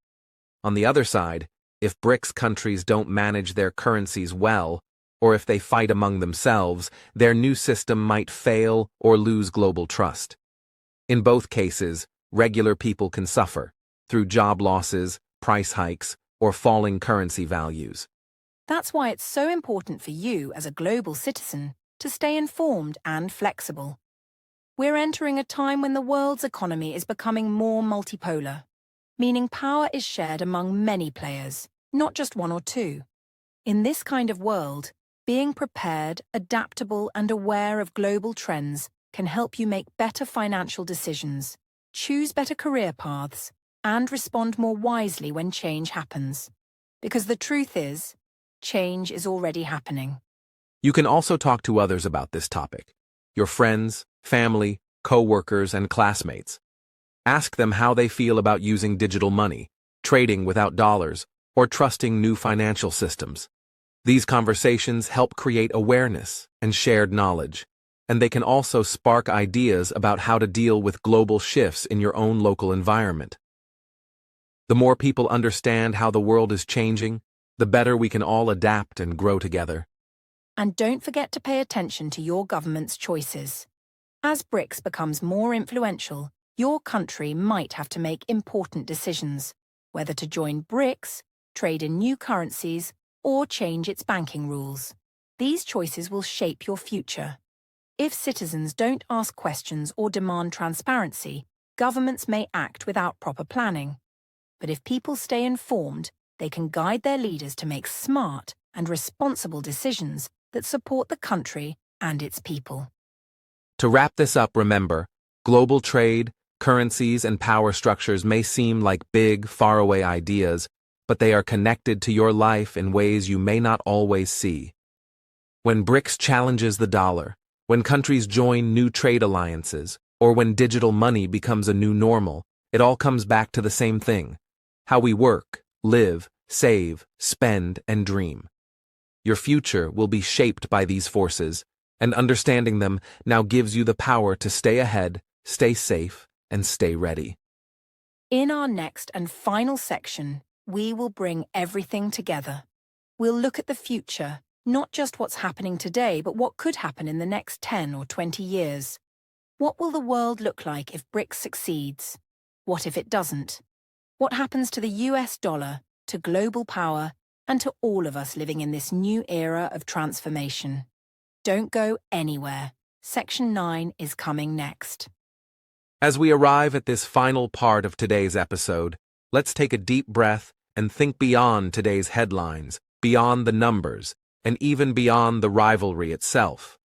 On the other side, if BRICS countries don't manage their currencies well, or if they fight among themselves, their new system might fail or lose global trust. In both cases, regular people can suffer through job losses, price hikes, or falling currency values. That's why it's so important for you as a global citizen to stay informed and flexible. We're entering a time when the world's economy is becoming more multipolar, meaning power is shared among many players, not just one or two. In this kind of world, Being prepared, adaptable, and aware of global trends can help you make better financial decisions, choose better career paths, and respond more wisely when change happens. Because the truth is, change is already happening. You can also talk to others about this topic. Your friends, family, co-workers, and classmates. Ask them how they feel about using digital money, trading without dollars, or trusting new financial systems. These conversations help create awareness and shared knowledge, and they can also spark ideas about how to deal with global shifts in your own local environment. The more people understand how the world is changing, the better we can all adapt and grow together. And don't forget to pay attention to your government's choices. As BRICS becomes more influential, your country might have to make important decisions, whether to join BRICS, trade in new currencies, or change its banking rules. These choices will shape your future. If citizens don't ask questions or demand transparency, governments may act without proper planning. But if people stay informed, they can guide their leaders to make smart and responsible decisions that support the country and its people. To wrap this up, remember, global trade, currencies, and power structures may seem like big, faraway ideas, but they are connected to your life in ways you may not always see. When BRICS challenges the dollar, when countries join new trade alliances, or when digital money becomes a new normal, it all comes back to the same thing: how we work, live, save, spend, and dream. Your future will be shaped by these forces, and understanding them now gives you the power to stay ahead, stay safe, and stay ready. In our next and final section, we will bring everything together. We'll look at the future, not just what's happening today, but what could happen in the next 10 or 20 years. What will the world look like if BRICS succeeds? What if it doesn't? What happens to the US dollar, to global power, and to all of us living in this new era of transformation? Don't go anywhere. Section 9 is coming next. As we arrive at this final part of today's episode, let's take a deep breath and think beyond today's headlines, beyond the numbers, and even beyond the rivalry itself.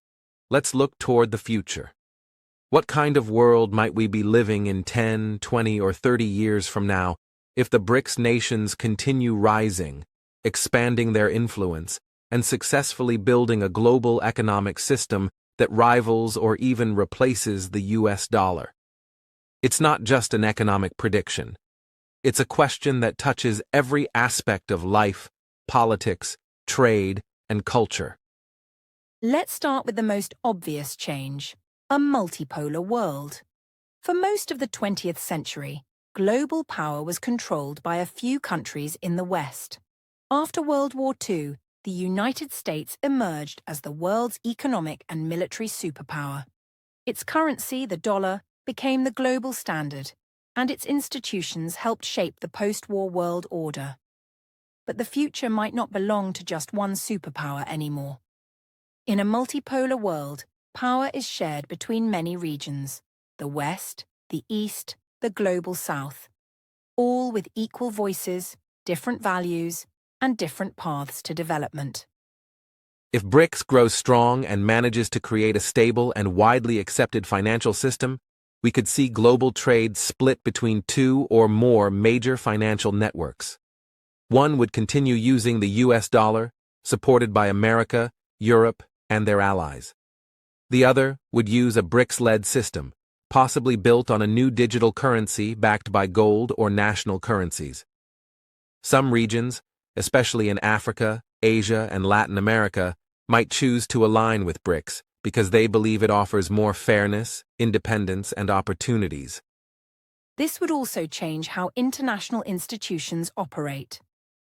Let's look toward the future. What kind of world might we be living in 10, 20, or 30 years from now if the BRICS nations continue rising, expanding their influence, and successfully building a global economic system that rivals or even replaces the US dollar? It's not just an economic prediction. It's a question that touches every aspect of life, politics, trade, and culture. Let's start with the most obvious change: a multipolar world. For most of the 20th century, global power was controlled by a few countries in the West. After World War II, the United States emerged as the world's economic and military superpower. Its currency, the dollar, became the global standard, and its institutions helped shape the post-war world order. But the future might not belong to just one superpower anymore. In a multipolar world, power is shared between many regions: the West, the East, the global South, all with equal voices, different values, and different paths to development. If BRICS grows strong and manages to create a stable and widely accepted financial system, we could see global trade split between two or more major financial networks. One would continue using the US dollar, supported by America, Europe, and their allies. The other would use a BRICS-led system, possibly built on a new digital currency backed by gold or national currencies. Some regions, especially in Africa, Asia, and Latin America, might choose to align with BRICS because they believe it offers more fairness, independence, and opportunities. This would also change how international institutions operate.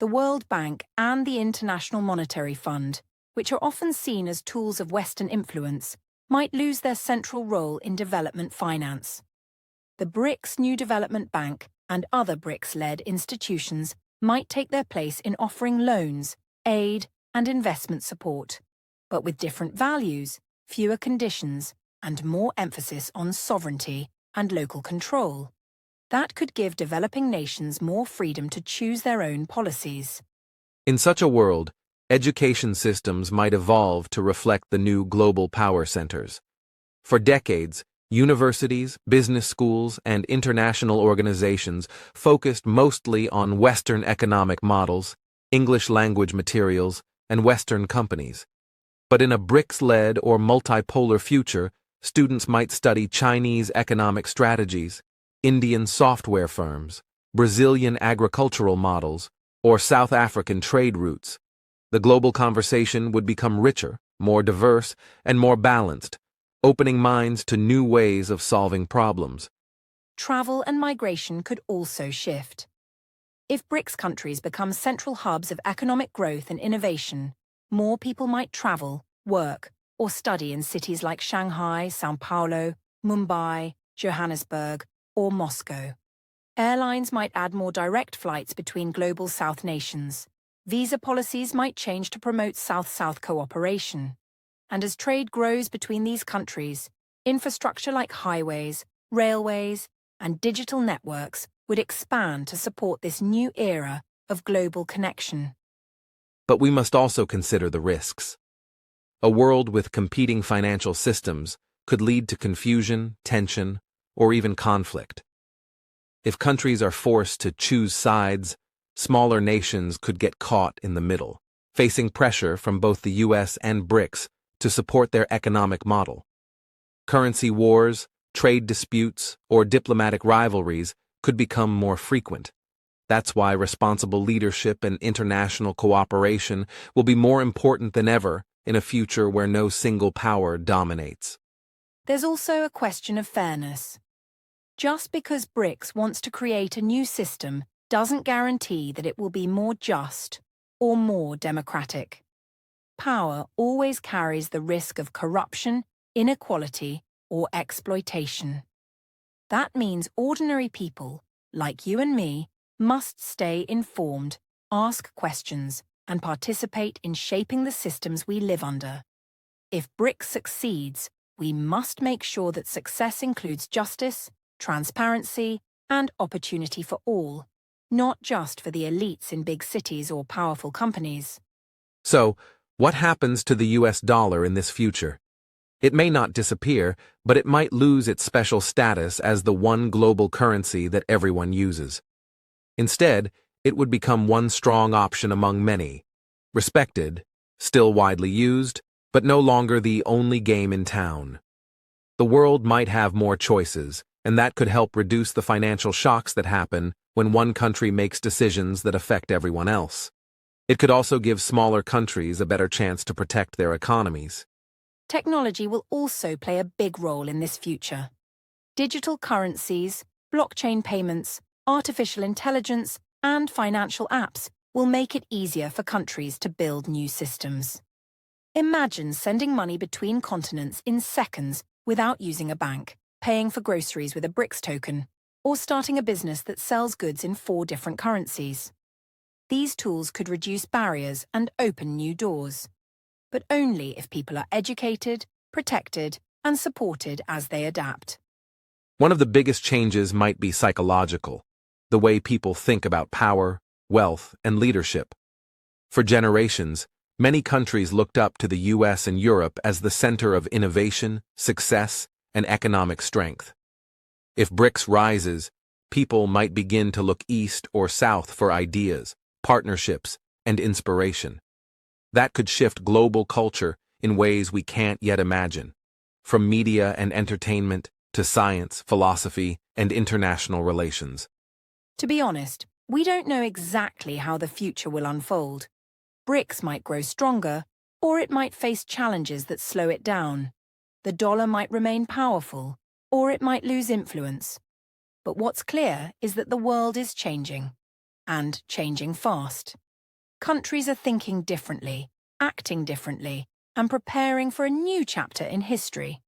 The World Bank and the International Monetary Fund, which are often seen as tools of Western influence, might lose their central role in development finance. The BRICS New Development Bank and other BRICS-led institutions might take their place in offering loans, aid, and investment support, but with different values, fewer conditions, and more emphasis on sovereignty and local control. That could give developing nations more freedom to choose their own policies. In such a world, education systems might evolve to reflect the new global power centers. For decades, universities, business schools, and international organizations focused mostly on Western economic models, English language materials, and Western companies. But in a BRICS-led or multipolar future, students might study Chinese economic strategies, Indian software firms, Brazilian agricultural models, or South African trade routes. The global conversation would become richer, more diverse, and more balanced, opening minds to new ways of solving problems. Travel and migration could also shift. If BRICS countries become central hubs of economic growth and innovation, more people might travel, work, or study in cities like Shanghai, São Paulo, Mumbai, Johannesburg, or Moscow. Airlines might add more direct flights between global South nations. Visa policies might change to promote South-South cooperation. And as trade grows between these countries, infrastructure like highways, railways, and digital networks would expand to support this new era of global connection. But we must also consider the risks. A world with competing financial systems could lead to confusion, tension, or even conflict. If countries are forced to choose sides, smaller nations could get caught in the middle, facing pressure from both the US and BRICS to support their economic model. Currency wars, trade disputes, or diplomatic rivalries could become more frequent. That's why responsible leadership and international cooperation will be more important than ever in a future where no single power dominates. There's also a question of fairness. Just because BRICS wants to create a new system doesn't guarantee that it will be more just or more democratic. Power always carries the risk of corruption, inequality, or exploitation. That means ordinary people, like you and me, must stay informed, ask questions, and participate in shaping the systems we live under. If BRICS succeeds, we must make sure that success includes justice, transparency, and opportunity for all, not just for the elites in big cities or powerful companies. So, what happens to the US dollar in this future? It may not disappear, but it might lose its special status as the one global currency that everyone uses. Instead, it would become one strong option among many, respected, still widely used, but no longer the only game in town. The world might have more choices, and that could help reduce the financial shocks that happen when one country makes decisions that affect everyone else. It could also give smaller countries a better chance to protect their economies. Technology will also play a big role in this future. Digital currencies, blockchain payments, artificial intelligence, and financial apps will make it easier for countries to build new systems. Imagine sending money between continents in seconds without using a bank, paying for groceries with a BRICS token, or starting a business that sells goods in 4 different currencies. These tools could reduce barriers and open new doors, but only if people are educated, protected, and supported as they adapt. One of the biggest changes might be psychological, the way people think about power, wealth, and leadership. For generations, many countries looked up to the US and Europe as the center of innovation, success, and economic strength. If BRICS rises, people might begin to look east or south for ideas, partnerships, and inspiration. That could shift global culture in ways we can't yet imagine, from media and entertainment to science, philosophy, and international relations. To be honest, we don't know exactly how the future will unfold. BRICS might grow stronger, or it might face challenges that slow it down. The dollar might remain powerful, or it might lose influence. But what's clear is that the world is changing, and changing fast. Countries are thinking differently, acting differently, and preparing for a new chapter in history.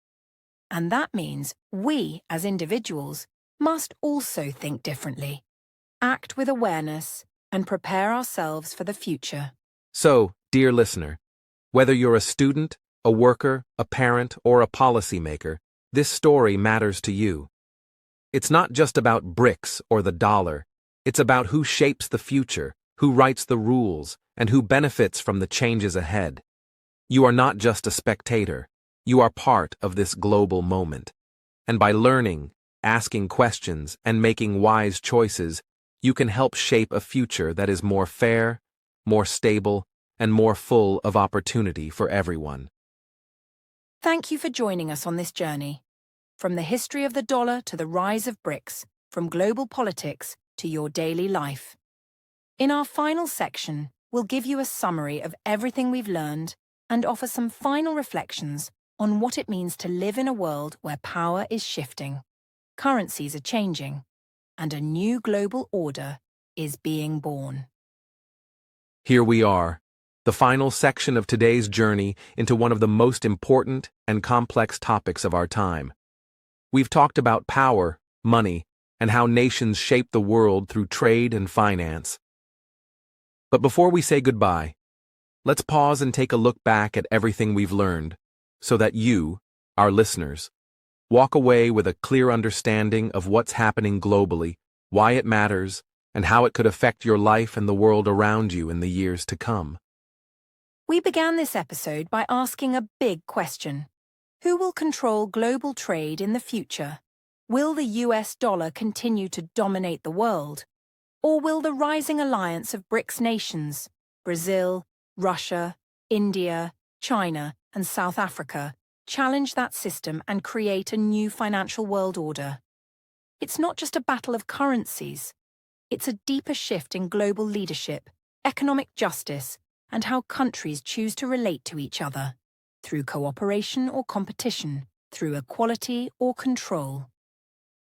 And that means we, as individuals, must also think differently, act with awareness, and prepare ourselves for the future. So, dear listener, whether you're a student, a worker, a parent, or a policymaker, this story matters to you. It's not just about BRICS or the dollar, it's about who shapes the future, who writes the rules, and who benefits from the changes ahead. You are not just a spectator, you are part of this global moment. And by learning, asking questions, and making wise choices, you can help shape a future that is more fair, more stable, and more full of opportunity for everyone. Thank you for joining us on this journey. From the history of the dollar to the rise of BRICS, from global politics to your daily life. In our final section, we'll give you a summary of everything we've learned and offer some final reflections on what it means to live in a world where power is shifting, currencies are changing, and a new global order is being born. Here we are, the final section of today's journey into one of the most important and complex topics of our time. We've talked about power, money, and how nations shape the world through trade and finance. But before we say goodbye, let's pause and take a look back at everything we've learned, so that you, our listeners, walk away with a clear understanding of what's happening globally, why it matters, and how it could affect your life and the world around you in the years to come. We began this episode by asking a big question. Who will control global trade in the future? Will the US dollar continue to dominate the world? Or will the rising alliance of BRICS nations, Brazil, Russia, India, China, and South Africa, challenge that system and create a new financial world order? It's not just a battle of currencies. It's a deeper shift in global leadership, economic justice, and how countries choose to relate to each other, through cooperation or competition, through equality or control.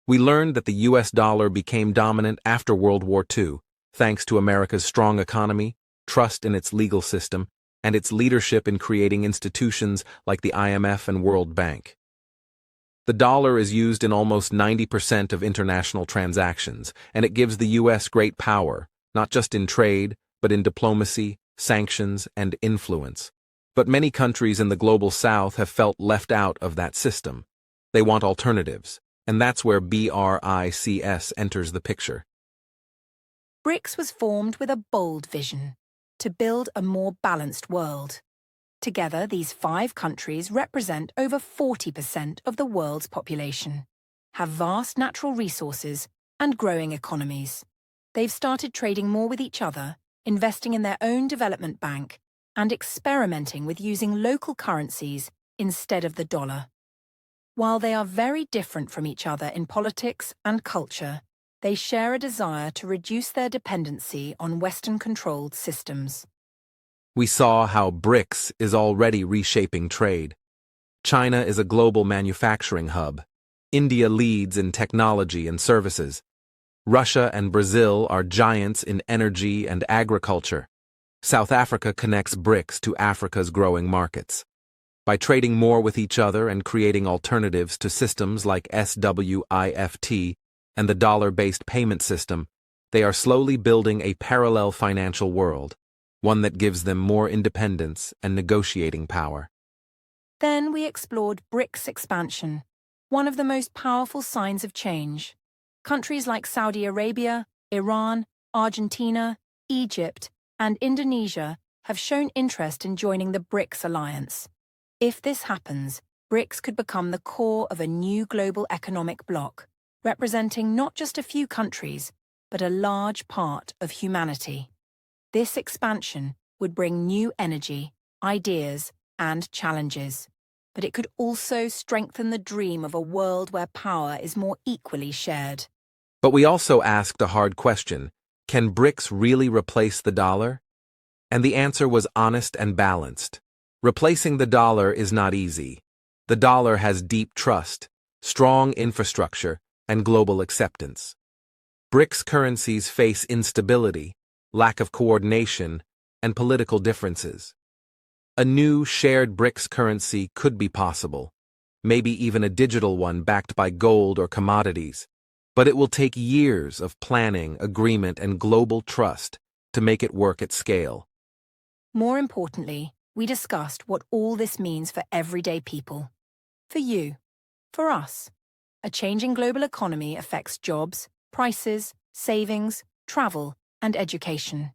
We learned that the US dollar became dominant after World War II, thanks to America's strong economy, trust in its legal system, and its leadership in creating institutions like the IMF and World Bank. The dollar is used in almost 90% of international transactions, and it gives the US great power, not just in trade, but in diplomacy, sanctions, and influence. But many countries in the global south have felt left out of that system. They want alternatives, and that's where BRICS enters the picture. BRICS was formed with a bold vision, to build a more balanced world. Together, these 5 countries represent over 40% of the world's population, have vast natural resources, and growing economies. They've started trading more with each other, investing in their own development bank, and experimenting with using local currencies instead of the dollar. While they are very different from each other in politics and culture, they share a desire to reduce their dependency on Western-controlled systems. We saw how BRICS is already reshaping trade. China is a global manufacturing hub. India leads in technology and services. Russia and Brazil are giants in energy and agriculture. South Africa connects BRICS to Africa's growing markets. By trading more with each other and creating alternatives to systems like SWIFT and the dollar-based payment system, they are slowly building a parallel financial world, one that gives them more independence and negotiating power. Then we explored BRICS expansion, one of the most powerful signs of change. Countries like Saudi Arabia, Iran, Argentina, Egypt, and Indonesia have shown interest in joining the BRICS alliance. If this happens, BRICS could become the core of a new global economic bloc, representing not just a few countries, but a large part of humanity. This expansion would bring new energy, ideas, and challenges, but it could also strengthen the dream of a world where power is more equally shared. But we also asked a hard question: can BRICS really replace the dollar? And the answer was honest and balanced. Replacing the dollar is not easy. The dollar has deep trust, strong infrastructure, and global acceptance. BRICS currencies face instability, lack of coordination, and political differences. A new shared BRICS currency could be possible, maybe even a digital one backed by gold or commodities. But it will take years of planning, agreement, and global trust to make it work at scale. More importantly, we discussed what all this means for everyday people. For you, for us. A changing global economy affects jobs, prices, savings, travel, and education.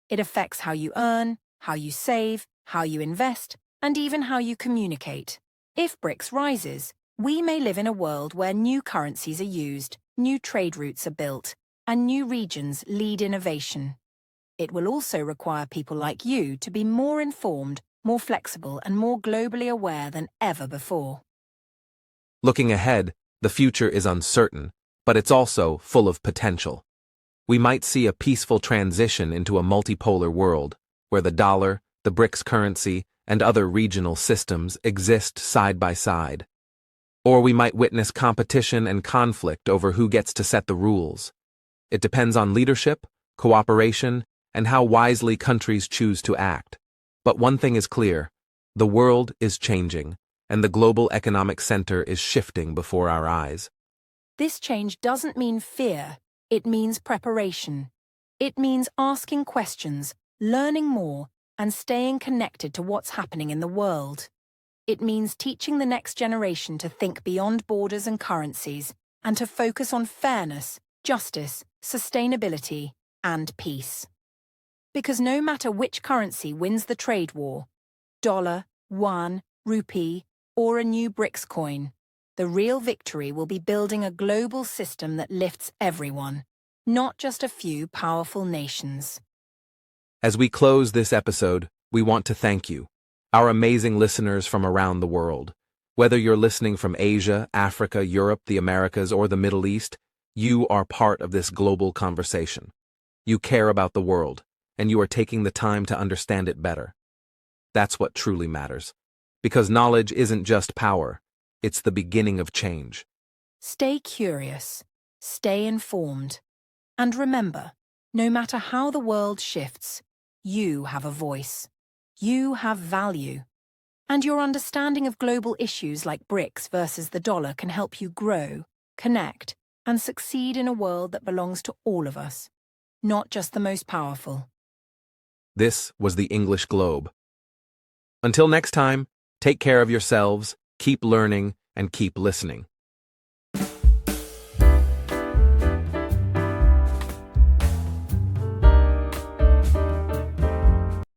It affects how you earn, how you save, how you invest, and even how you communicate. If BRICS rises, we may live in a world where new currencies are used, new trade routes are built, and new regions lead innovation. It will also require people like you to be more informed, more flexible, and more globally aware than ever before. Looking ahead, the future is uncertain, but it's also full of potential. We might see a peaceful transition into a multipolar world, where the dollar, the BRICS currency, and other regional systems exist side by side. Or we might witness competition and conflict over who gets to set the rules. It depends on leadership, cooperation, and how wisely countries choose to act. But one thing is clear: the world is changing, and the global economic center is shifting before our eyes. This change doesn't mean fear, it means preparation. It means asking questions, learning more, and staying connected to what's happening in the world. It means teaching the next generation to think beyond borders and currencies, and to focus on fairness, justice, sustainability, and peace. Because no matter which currency wins the trade war, dollar, yuan, rupee, or a new BRICS coin, the real victory will be building a global system that lifts everyone, not just a few powerful nations. As we close this episode, we want to thank you, our amazing listeners from around the world. Whether you're listening from Asia, Africa, Europe, the Americas, or the Middle East, you are part of this global conversation. You care about the world, and you are taking the time to understand it better. That's what truly matters. Because knowledge isn't just power, it's the beginning of change. Stay curious, stay informed, and remember, no matter how the world shifts, you have a voice. You have value. And your understanding of global issues like BRICS versus the dollar can help you grow, connect, and succeed in a world that belongs to all of us, not just the most powerful. This was the English Globe. Until next time, take care of yourselves, keep learning, and keep listening.